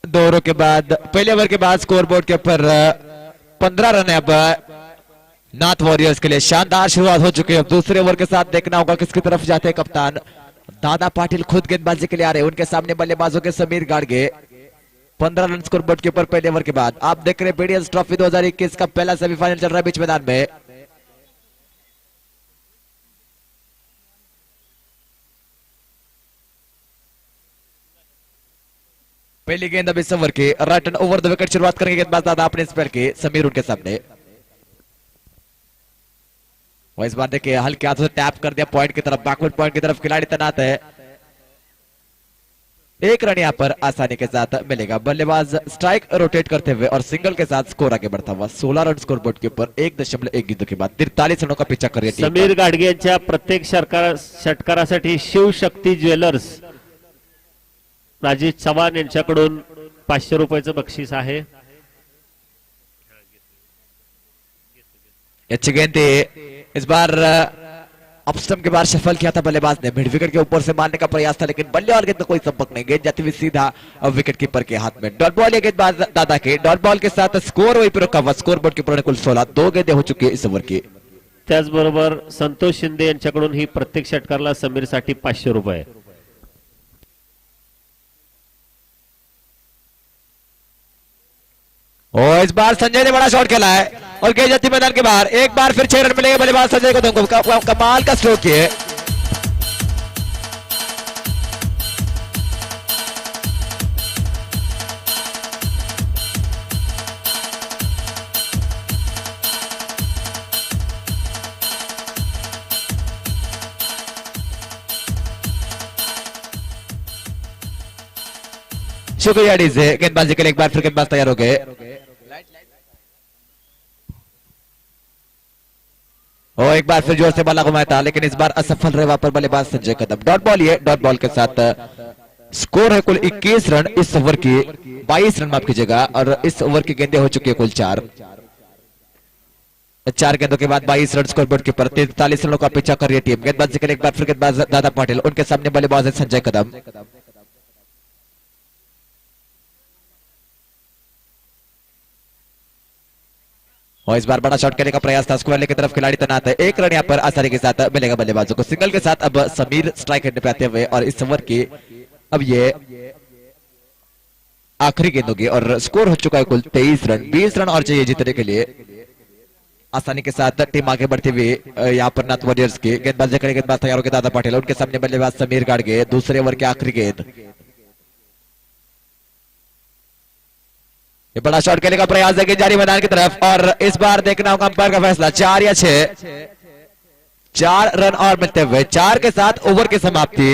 2 ओवर के बाद पहले ओवर के बाद स्कोरबोर्ड के ऊपर 15 रन है अब नाथ वॉरियर्स के लिए. शानदार शुरुआत हो चुकी है. अब दूसरे ओवर के साथ देखना होगा किसकी तरफ जाते हैं कप्तान. दादा पाटिल खुद गेंदबाजी के लिए आ रहे हैं. उनके सामने बल्लेबाजों के समीर गाडगे. 15 रन स्कोरबोर्ड के ऊपर पहले ओवर के बाद. आप देख रहे हैं बीडीएस ट्रॉफी 2021 का पहला सेमीफाइनल चल रहा है बीच मैदान में. पहली गेंद अब इस ओवर की. Right and over the wicket शुरुआत करेंगे गेंदबाज दादा अपने स्पेल के. समीर उनके सामने. और इस बार देखिए हल्के हाथों से टैप कर दिया पॉइंट की तरफ. बैकवर्ड पॉइंट की तरफ खिलाड़ी तैनात है. 1 रन यहाँ पर आसानी के साथ मिलेगा. बल्लेबाज स्ट्राइक रोटेट करते हुए और सिंगल के साथ स्कोर आगे बढ़ता हुआ. 16 रन स्कोरबोर्ड के ऊपर 1.1 गेंदों के बाद 43 रनों का पीछा कर रही है टीम. समीर गाडगे यांच्या प्रत्येक षटकारासाठी शिवशक्ती ज्वेलर्स राजेश चव्हाण यांच्याकडून 500 रुपयाचं बक्षीस आहे. अच्छी गेंद थी इस बार अप स्टंप के बाहर शफल किया था बल्लेबाज ने, मिड विकेट के ऊपर से मारने का प्रयास था लेकिन बल्ले और गेंद में कोई संपर्क नहीं, गेंद जाती हुई सीधा विकेट कीपर के हाथ में. डॉट बॉल ये गेंदबाज दादा के डॉट बॉल के साथ स्कोर वही पर रुका हुआ, स्कोर बोर्ड के ऊपर कुल 16, 2 गेंदें हो चुकी है इस ओवर की. त्याचबरोबर संतोष शिंदे यांच्याकडून ही प्रत्येक षटकारला समीरसाठी 500 रुपये. और इस बार संजय ने बड़ा शॉट खेला है और गेंद जाती मैदान के बाहर. एक बार फिर 6 रन मिलेंगे बल्लेबाज संजय को. तुमको कमाल का स्ट्रोक है. शुक्रिया डीजे. गेंदबाजी के लिए एक बार फिर गेंदबाज तैयार हो गए. और एक बार फिर जोर से बल्ला घुमाया था लेकिन इस बार असफल रहे वहां पर बल्लेबाज संजय कदम. डॉट बॉल ये डॉट बॉल के साथ स्कोर है कुल 21 रन इस ओवर की, 22 रन माफ कीजिएगा, और इस ओवर की गेंदें हो चुकी है कुल 4 गेंदों के बाद 22 रन स्कोर बोर्ड के ऊपर. 43 रनों का पीछा कर रही है टीम. गेंदबाजी के लिए एक बार फिर गेंदबाज दादा पाटिल, उनके सामने बल्लेबाज है संजय कदम. और इस बार बड़ा शॉट खेलने का प्रयास था, स्क्वायर की तरफ खिलाड़ी तैनात है. 1 रन यहाँ पर आसानी के साथ मिलेगा बल्लेबाजों को. सिंगल के साथ अब समीर स्ट्राइक करने पे आते हुए और इस ओवर की अब ये आखिरी गेंद होगी और स्कोर हो चुका है कुल 23 रन. 20 रन और चाहिए जीतने के लिए. आसानी के साथ टीम आगे बढ़ती हुई यहाँ पर नाथ वॉरियर्स की. गेंदबाजी करेंगे गेंदबाज तैयार हो गए दादा पाटिल, उनके सामने बल्लेबाज समीर गाड़गे. दूसरे ओवर की आखिरी गेंद. ये बड़ा शॉट खेलने का प्रयास है जारी मैदान की तरफ और इस बार देखना होगा अंपायर का फैसला. 4 या 6, 4 रन और मिलते हुए 4 के साथ ओवर की समाप्ति.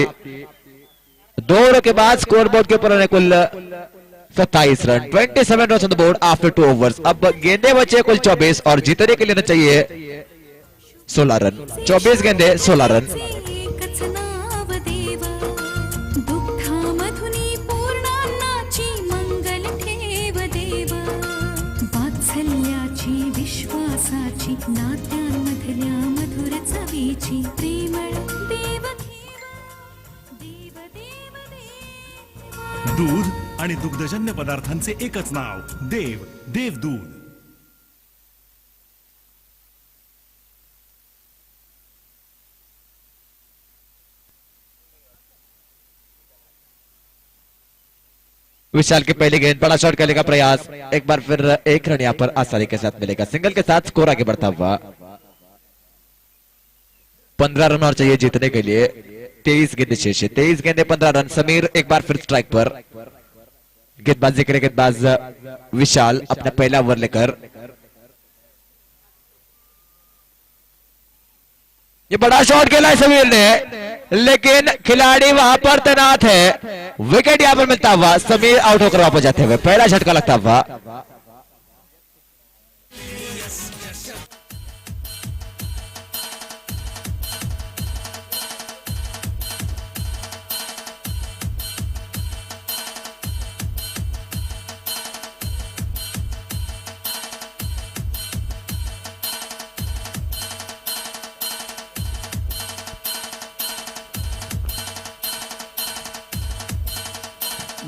2 ओवर के बाद स्कोर बोर्ड के ऊपर कुल 27 run. 27 run on the board after 2 overs. अब गेंदे बचे कुल 24 और जीतने के लिए चाहिए 16 रन. 24 गेंदे 16 रन. एकच नाव देव, दुग्धामधुनी पूर्णान्नाची मंगल ठेव देव. वात्सल्याची विश्वासाची नात्यांमधल्या मधुर चवीची प्रेमळ देव घेवा, देव देव देव. दूध आणि दुग्धजन्य पदार्थांचे एकच नाव, देव. देव दूध. विशाल की पहली गेंद, बड़ा शॉट खेलने का प्रयास. एक बार फिर 1 रन यहाँ पर आसानी के साथ मिलेगा. सिंगल के साथ स्कोर आगे बढ़ता हुआ. 15 रन और चाहिए जीतने के लिए. 23 गेंदे शेष है. 23 गेंदे 15 रन. समीर एक बार फिर स्ट्राइक पर. गेंदबाजी के लिए गेंदबाज विशाल अपना पहला ओवर लेकर. ये बड़ा शॉट खेला है समीर ने लेकिन खिलाड़ी वहां पर तैनात है. विकेट यहां पर मिलता हुआ समीर आउट होकर वापस जाते हुए. पहला झटका लगता हुआ.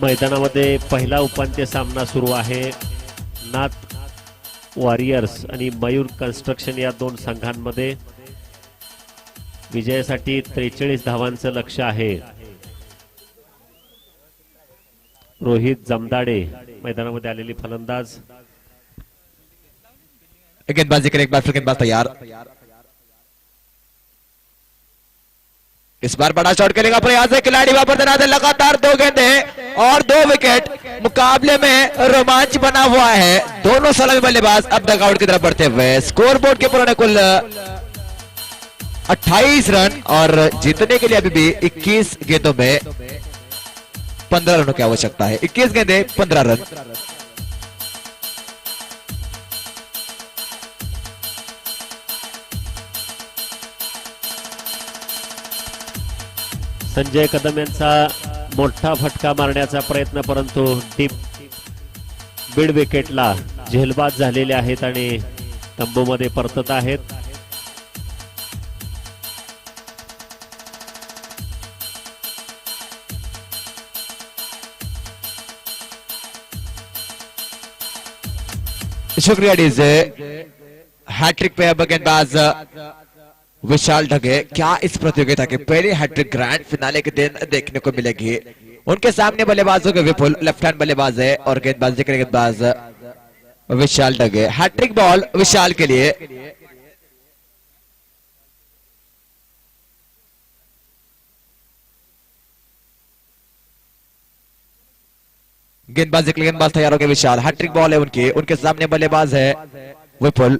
मैदानामध्ये पहिला उपांत्य सामना सुरू आहे. नाथ वॉरियर्स आणि मयूर कन्स्ट्रक्शन या 2 संघांमध्ये. विजयासाठी 43 धावांचं लक्ष्य आहे. रोहित जमदाडे मैदानामध्ये आलेली फलंदाज. गेंदबाजी के लिए एक बार फिर गेंदबाज तैयार. इस बार बड़ा शॉट खेलने का प्रयास है. खिलाड़ी वहां पर तैनात है. लगातार 2 गेंदें और 2 विकेट. मुकाबले में रोमांच बना हुआ है. दोनों सलामी बल्लेबाज अब डगआउट की तरफ बढ़ते हुए. स्कोर बोर्ड के ऊपर कुल 28 रन और जीतने के लिए अभी भी 21 गेंदों में 15 रनों की आवश्यकता है. 21 गेंदे 15 रन. संजय कदम यांचा मोठा फटका मारण्याचा प्रयत्न, परंतु डीप बीड विकेटला झेलबाद झालेले आहेत आणि तंबूमध्ये परतत आहेत. शुक्रिया डीजे. हैट्रिक पे अब गेंदबाज विशाल ढगे. क्या इस प्रतियोगिता की पहली हैट्रिक ग्रैंड फिनाले के दिन देखने को मिलेगी? उनके सामने बल्लेबाजों के विपुल लेफ्ट हैंड बल्लेबाज है और गेंदबाजी के गेंदबाज विशाल ढगे. हैट्रिक बॉल विशाल के लिए. गेंदबाजी के लिए गेंदबाज तैयार हो गए विशाल. हैट्रिक बॉल है उनकी. उनके सामने बल्लेबाज है विपुल.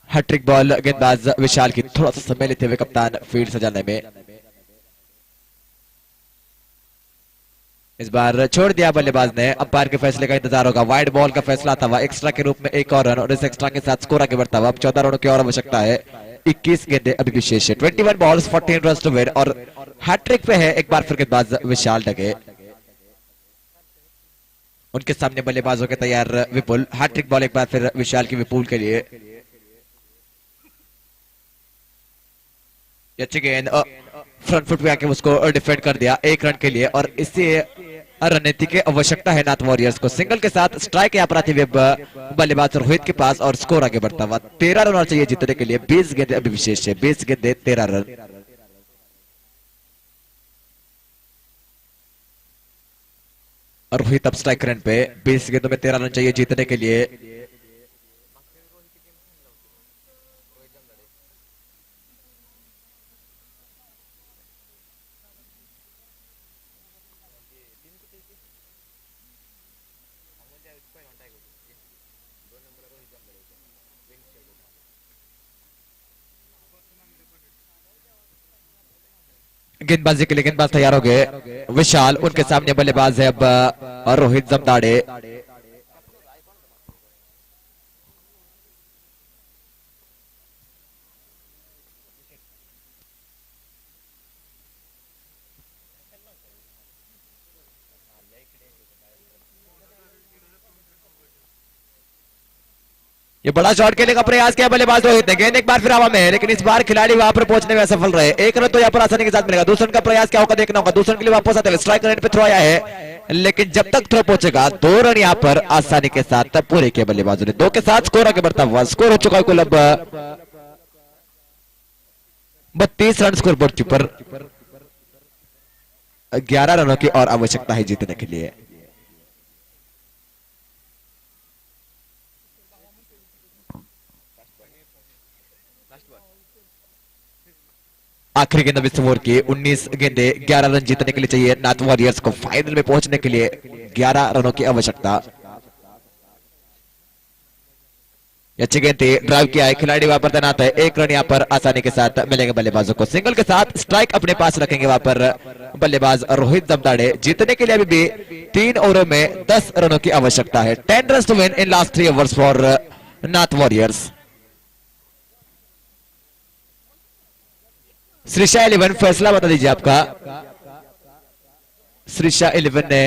हैट्रिक बॉल गेंदबाज विशाल की. थोड़ा सा समय लेते हुए कप्तान फील्ड सजाने में. इस बार छोड़ दिया बल्लेबाज ने. अंपायर के फैसले का इंतजार होगा. वाइड बॉल का फैसला था, एक्स्ट्रा के रूप में एक और रन और इस एक्स्ट्रा के साथ स्कोर आगे बढ़ता हुआ. अब 14 रनों की और आवश्यकता है. 21 गेंदे अभी भी शेष है. 21 बॉल्स 14 रन टू विन और हैट्रिक पे है एक बार फिर गेंदबाज विशाल ढगे. उनके सामने बल्लेबाजों के तैयार विपुल. हैट्रिक बॉल एक बार फिर विशाल की विपुल के लिए. अच्छी गेंद फ्रंट फुट पे आके उसको डिफेंड कर दिया एक रन के लिए और इससे रणनीति की आवश्यकता है नाथ वॉरियर्स को. सिंगल के साथ स्ट्राइक यहाँ पर आती हुई बल्लेबाज रोहित के पास और स्कोर आगे बढ़ता हुआ. 13 रन चाहिए जीतने के लिए. 20 गेंदे अभी विशेष है. 20 गेंदे 13 रन. रोहित अब स्ट्राइक रन पे. 20 गेंदों में 13 रन चाहिए जीतने के लिए. गेंदबाजी के लिए गेंदबाज तैयार हो गए विशाल. उनके सामने बल्लेबाज है अब रोहित जमदाड़े. ये बड़ा शॉट खेलने का प्रयास किया बल्लेबाज रोहित ने. गेंद एक बार फिर हवा में, लेकिन इस बार खिलाड़ी वहां पर पहुंचने में असफल रहे. एक रन तो यहाँ पर आसानी के साथ मिलेगा. दूसरे का प्रयास क्या होगा देखना होगा. दूसरे के लिए वापस आते हैं. स्ट्राइक रेट पे थ्रो आया है, लेकिन जब तक थ्रो पहुंचेगा 2 रन यहाँ पर आसानी के साथ पूरे किए बल्लेबाजों ने. 2 के साथ स्कोर आगे बढ़ता हुआ. स्कोर हो चुका है कुल अब 32 रन स्कोर बोर्ड के ऊपर. 11 रनों की और आवश्यकता है जीतने के लिए. आखिरी गेंद अब इस ओवर की. 19 गेंदे 11 रन जीतने के लिए चाहिए नाथ वॉरियर्स को. फाइनल में पहुंचने के लिए 11 रनों की आवश्यकता. अच्छी गेंद थी, ड्राइव किया है, खिलाड़ी वहां पर तैनात है. 1 रन यहाँ पर आसानी के साथ मिलेंगे बल्लेबाजों को. सिंगल के साथ स्ट्राइक अपने पास रखेंगे वहां पर बल्लेबाज रोहित जमदाड़े. जीतने के लिए अभी भी 3 ओवरों में 10 रनों की आवश्यकता है. 10 run to win in last 3 overs for Nath warriors. Shrisha 11 फैसला बता दीजिए आपका. श्रीशा 11 ने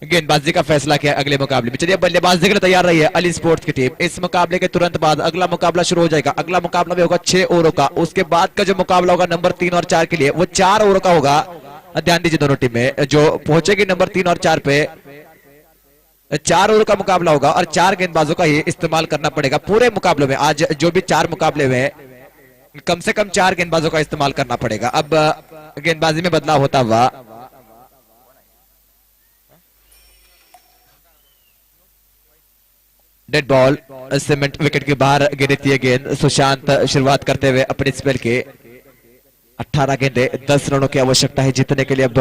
गेंदबाजी का फैसला किया अगले मुकाबले में. चलिए बल्लेबाजी के लिए तैयार रही है अली स्पोर्ट्स की टीम. इस मुकाबले के तुरंत बाद अगला मुकाबला शुरू हो जाएगा. अगला मुकाबला भी होगा 6 ओवरों का. उसके बाद का जो मुकाबला होगा नंबर 3 और 4 के लिए वो 4 ओवरों का होगा. ध्यान दीजिए दोनों टीमें जो पहुंचेगी नंबर 3 और 4 पे 4 ओवर का मुकाबला होगा और 4 गेंदबाजों का ही इस्तेमाल करना पड़ेगा पूरे मुकाबले में. आज जो भी 4 मुकाबले हुए कम से कम 4 गेंदबाजों का इस्तेमाल करना पड़ेगा. अब गेंदबाजी में बदलाव होता हुआ. डेड बॉल सीमेंट विकेट के बाहर गिरी थी गेंद. सुशांत शुरुआत करते हुए अपने स्पेल के 18 गेंदे 10 रनों की आवश्यकता है जीतने के लिए अब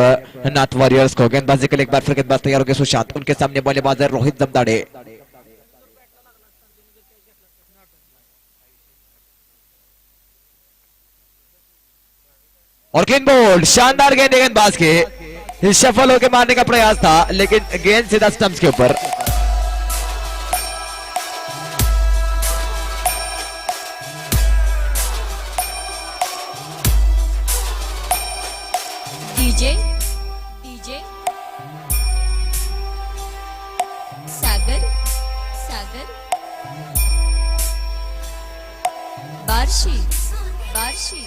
नाथ वॉरियर्स को. गेंदबाजी के लिए एक बार फिर गेंदबाज तैयार हो गए सुशांत. उनके सामने बल्लेबाज है रोहित जमदाड़े. और गेंद बोल्ड शानदार गेंद गेंदबाज के. सफल होकर मारने का प्रयास था लेकिन गेंद सीधा स्टंप्स के ऊपर। डीजे डीजे सागर सागर बार्शी बार्शी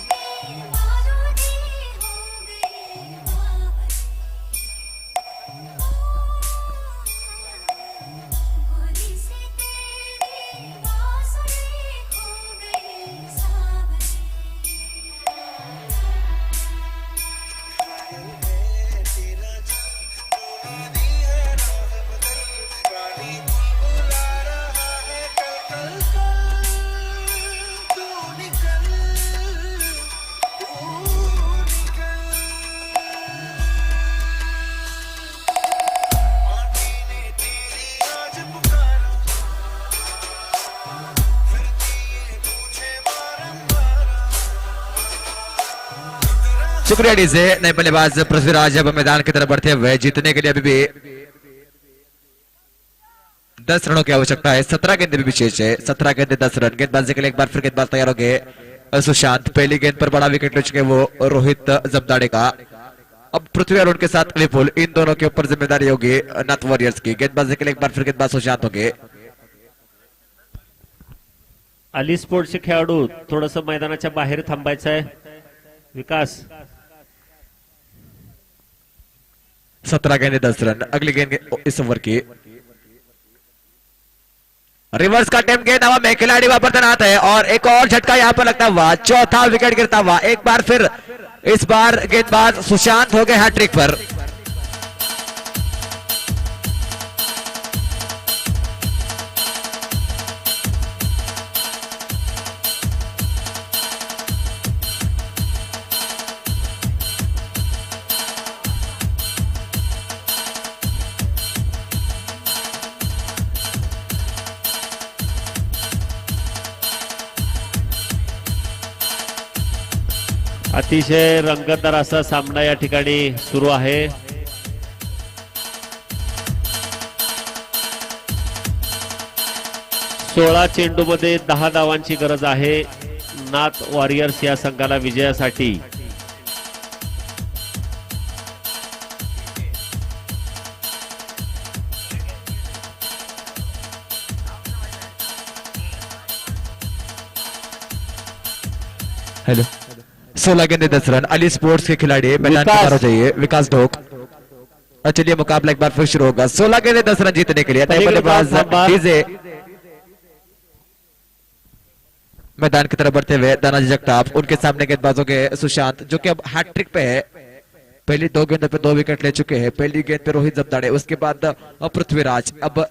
शुक्रिया डीजे। नए बल्लेबाज पृथ्वीराज अब मैदान की तरफ बढ़ते हुए जीतने के लिए अभी भी 10 रनों की आवश्यकता है। 17 गेंदें भी शेष है। 17 गेंदें 10 रन। गेंदबाजी के लिए एक बार फिर गेंदबाज तैयार हो गए सुशांत। पहली गेंद पर बड़ा विकेट ले चुके वो रोहित जमदाड़े का। अब पृथ्वी और उनके साथ विपुल, इन दोनों के ऊपर जिम्मेदारी होगी नाथ वॉरियर्स की। गेंदबाजी के लिए एक बार फिर गेंदबाज सुशांत होंगे। अली स्पोर्ट्सचे खेळाडू थोडस मैदानाच्या बाहेर थांबायचं आहे। विकास 17 गेंदें 10 रन। अगली गेंद इस ओवर की रिवर्स का टेम गेंद हवा में, खिलाड़ी वहां पर तैनात है और एक और झटका यहां पर लगता हुआ, चौथा विकेट गिरता हुआ। एक बार फिर इस बार गेंदबाज सुशांत हो गए हैट्रिक पर। अतिशय रंगतदार असा सामना या ठिकाणी सुरू आहे। सोळा चेंडूमध्ये 10 धावांची गरज आहे नाथ वॉरियर्स या संघाला विजयासाठी। हेलो 16 गेंदे 10 रन। अली स्पोर्ट्स के खिलाड़ी मैदान विकास। पर हो जाइए। विकास ढोक। चलिए मुकाबला एक बार फिर शुरू होगा। 16 गेंदे 10 रन जीतने के लिए नए बल्लेबाज डीजे मैदान की तरफ बढ़ते हुए दानाजी जगताप, उनके सामने गेंदबाजों के सुशांत जो कि अब हैट्रिक पे है। पहली 2 गेंदों पे 2 विकेट ले चुके हैं। पहली गेंद पे रोहित जमदाड़े, उसके बाद पृथ्वीराज। अब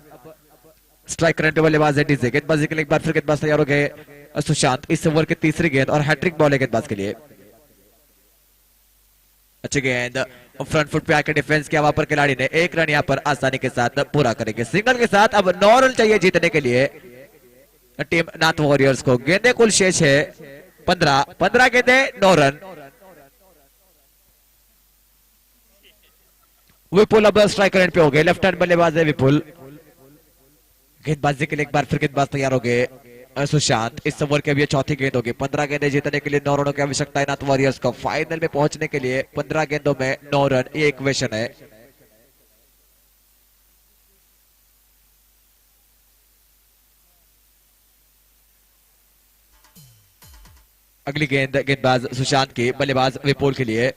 स्ट्राइक करने बल्लेबाज है डीजे। गेंदबाजी के लिए एक बार फिर गेंदबाज तैयार हो गए सुशांत। इस ओवर की तीसरी गेंद और हैट्रिक बॉल है गेंदबाज के लिए। अच्छी गेंद फ्रंट फुट पे आकर डिफेंस किया वहां पर खिलाड़ी ने। 1 रन यहां पर आसानी के साथ पूरा करेंगे। सिंगल के साथ अब 9 रन चाहिए जीतने के लिए टीम नाथ वॉरियर्स को। गेंदे कुल शेष है 15 गेंदे 9 रन। विपुल अब स्ट्राइक रेंज पे हो गए। लेफ्ट हैंड बल्लेबाज है विपुल। गेंदबाजी के लिए एक बार फिर गेंदबाज तैयार हो गए सुशांत। इस ओवर के भी चौथी गेंद होगी। 15 गेंदें जीतने के लिए 9 रनों की आवश्यकता है नाथ वॉरियर्स को। फाइनल में पहुंचने के लिए 15 गेंदों में 9 रन, ये इक्वेशन है। अगली गेंद गेंदबाज सुशांत की, बल्लेबाज विपुल के लिए।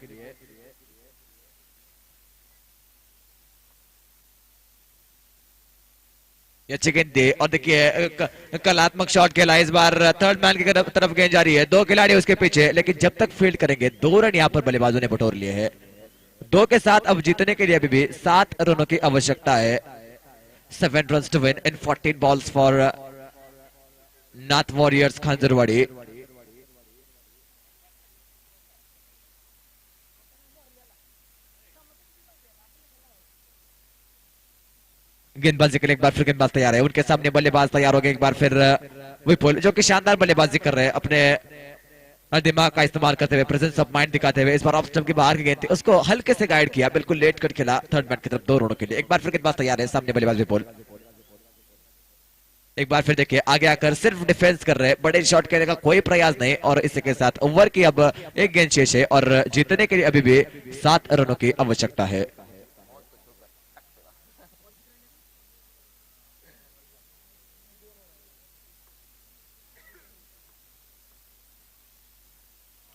अच्छी गेंद दे और देखिए कलात्मक शॉट खेला। इस बार थर्ड मैन की तरफ गेंद जा रही है। 2 खिलाड़ी उसके पीछे, लेकिन जब तक फील्ड करेंगे 2 रन यहां पर बल्लेबाजों ने बटोर लिए हैं। 2 के साथ अब जीतने के लिए अभी भी 7 रनों की आवश्यकता है। 7 run to win in 14 balls for Nath warriors Khanjarwadi. गेंदबाजी के लिए एक बार फिर गेंदबाज तैयार है। उनके सामने बल्लेबाज तैयार हो गए एक बार फिर विपुल, जो कि शानदार बल्लेबाजी कर रहे हैं अपने दिमाग का इस्तेमाल करते हुए, प्रेजेंस ऑफ माइंड दिखाते हुए इस बार ऑफ स्टंप की बाहर की गेंद थी, उसको हल्के से गाइड किया, बिल्कुल लेट कट खेला थर्ड मैन की तरफ 2 रनों के लिए। एक बार फिर गेंदबाज तैयार है, सामने बल्लेबाज विपुल। एक बार फिर देखिए आगे आकर सिर्फ डिफेंस कर रहे हैं, बड़े शॉट खेलने का कोई प्रयास नहीं। और इसी के साथ ओवर की अब एक गेंद शेष है और जीतने के लिए अभी भी 7 रनों की आवश्यकता है।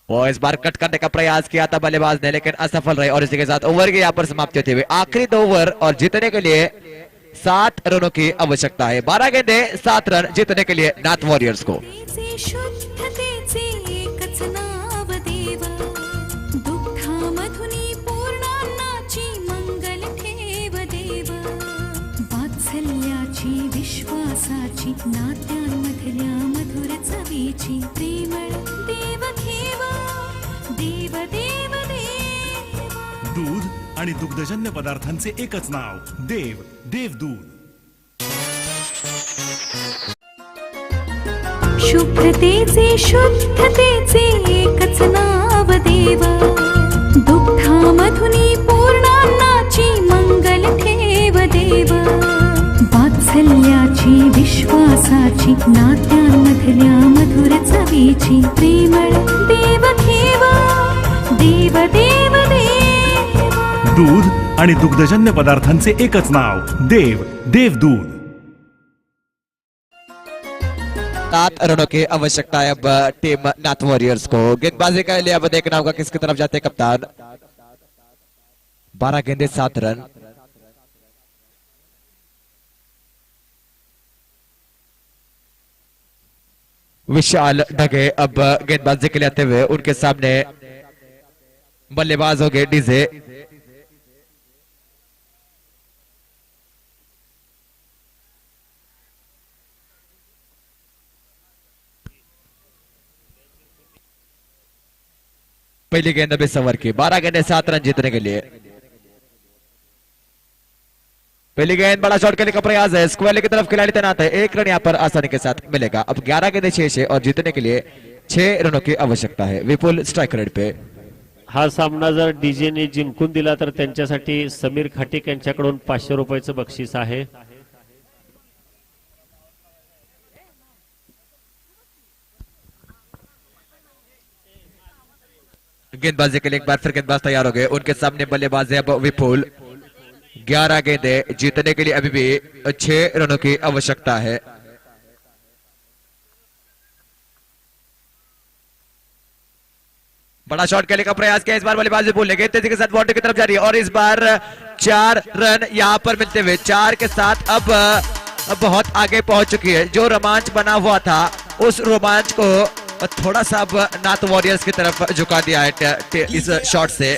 वो इस बार कट करने का प्रयास किया था बल्लेबाज ने, लेकिन असफल रहे। और इसी के साथ ओवर की यहाँ पर समाप्ति होती हुई आखिरी 2 ओवर और जीतने के लिए 7 रनों की आवश्यकता है। 12 गेंदे 7 रन जीतने के लिए नाथ वॉरियर्स को। तेचे शुद्धतेचे एकच नाव देव, दुःखामधुनी पूर्णान्नाची मंगल ठेव देव, वात्सल्याची विश्वासाची नात्यांमधल्या मधुर चवीची प्रेमळ देव घेवा, देव देव देवा। दूध आणि दुग्धजन्य पदार्थांचे एकच नाव, देव देवदूत। शुभ्रतेचे शुद्धतेचे एकच नाव देव, दुग्धामधुनी पूर्णान्नाची मंगल ठेव देव, वात्सल्याची विश्वासाची नात्यांमधल्या मधुर चवीची प्रेमळ देव घेवा, देव देव देवा। दूध आणि दुग्धजन्य पदार्थांचे एकच नाव, देव देवदूत। 7 रनों की आवश्यकता है अब टीम नाथ वॉरियर्स को। गेंदबाजी के लिए अब देखना होगा किसकी तरफ जाते हैं कप्तान। 12 गेंदे 7 रन। विशाल ढगे अब गेंदबाजी के लिए आते हुए, उनके सामने बल्लेबाज हो गए डीजे। पहली गेंद अभी सवर की। 12 गेंदे 7 रन जीतने के लिए। पहली गेंद बड़ा शॉट खेलने का प्रयास है, स्क्वायर की तरफ खिलाड़ी तैनात है, 1 रन यहाँ पर आसानी के साथ मिलेगा। अब 11 गेंदे 6 है और जीतने के लिए 6 रनों की आवश्यकता है। विपुल स्ट्राइक रेट पे। हा सामना जर डीजेने जिंकून दिला तर त्यांच्यासाठी समीर खाटिक यांच्याकडून 500 रुपयाचं बक्षीस आहे। गेंदबाजी के लिए एक बार फिर गेंदबाज तैयार हो गए, उनके सामने बल्लेबाज है अब विपुल। 11 गेंदे जीतने के लिए अभी भी 6 रनों की आवश्यकता है। बड़ा शॉट खेलने का प्रयास किया, इस बार बल्लेबाज विपुल ने गेंद तेजी के साथ बाउंड्री की तरफ जा रही है और इस बार 4 रन यहां पर मिलते हुए 4 के साथ अब बहुत आगे पहुंच चुकी है। जो रोमांच बना हुआ था उस रोमांच को थोड़ा सा अब नाथ वॉरियर्स की तरफ झुका दिया है इस शॉट से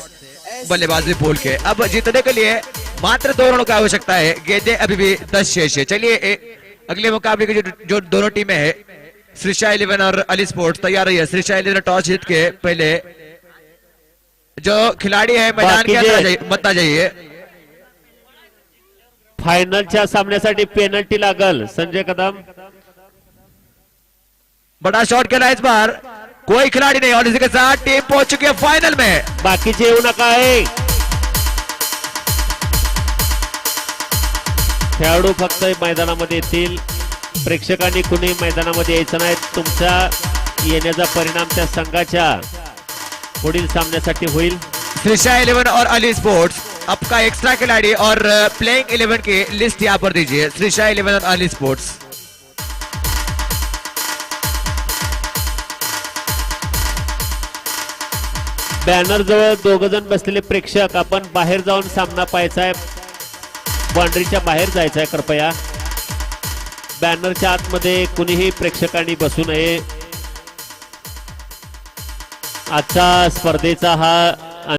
बल्लेबाज विपुल के। अब जीतने के लिए मात्र 2 रनों की आवश्यकता है। गेंदें अभी भी 10 शेष है। चलिए अगले मुकाबले की जो दोनों टीमें हैं, श्रीशा 11 और अली स्पोर्ट्स तैयार रही है। श्रीशा 11 टॉस जीत के पहले जो खिलाड़ी है मैदान के अंदर मत आ जाइए। फायनलच्या सामन्यासाठी पेनल्टी लागल संजय कदम। बड़ा शॉट खेला इस बार, कोई खिलाड़ी नहीं और इसी के साथ टीम पहुंच चुकी है फाइनल में। बाकीचे येऊ नका आहे, खेळाडू फक्त मैदानामध्ये येतील, प्रेक्षकांनी कुणी मैदानामध्ये यायचं नाही। तुमच्या येण्याचा परिणाम त्या संघाच्या पुढील सामन्यासाठी होईल। श्रीशा 11 और अली स्पोर्ट्स आपका एक्स्ट्रा खिलाड़ी और प्लेइंग 11 की लिस्ट यहाँ पर दीजिए। श्रीशा 11 और अली स्पोर्ट्स। बॅनर जवळ 2 जण बसलेले प्रेक्षक, आपण बाहेर जाऊन सामना पाहायचा आहे, बाउंड्रीच्या बाहेर जायचं आहे कृपया। बॅनरच्या आतमध्ये कुणीही प्रेक्षकांनी बसू नये। आजचा स्पर्धेचा हा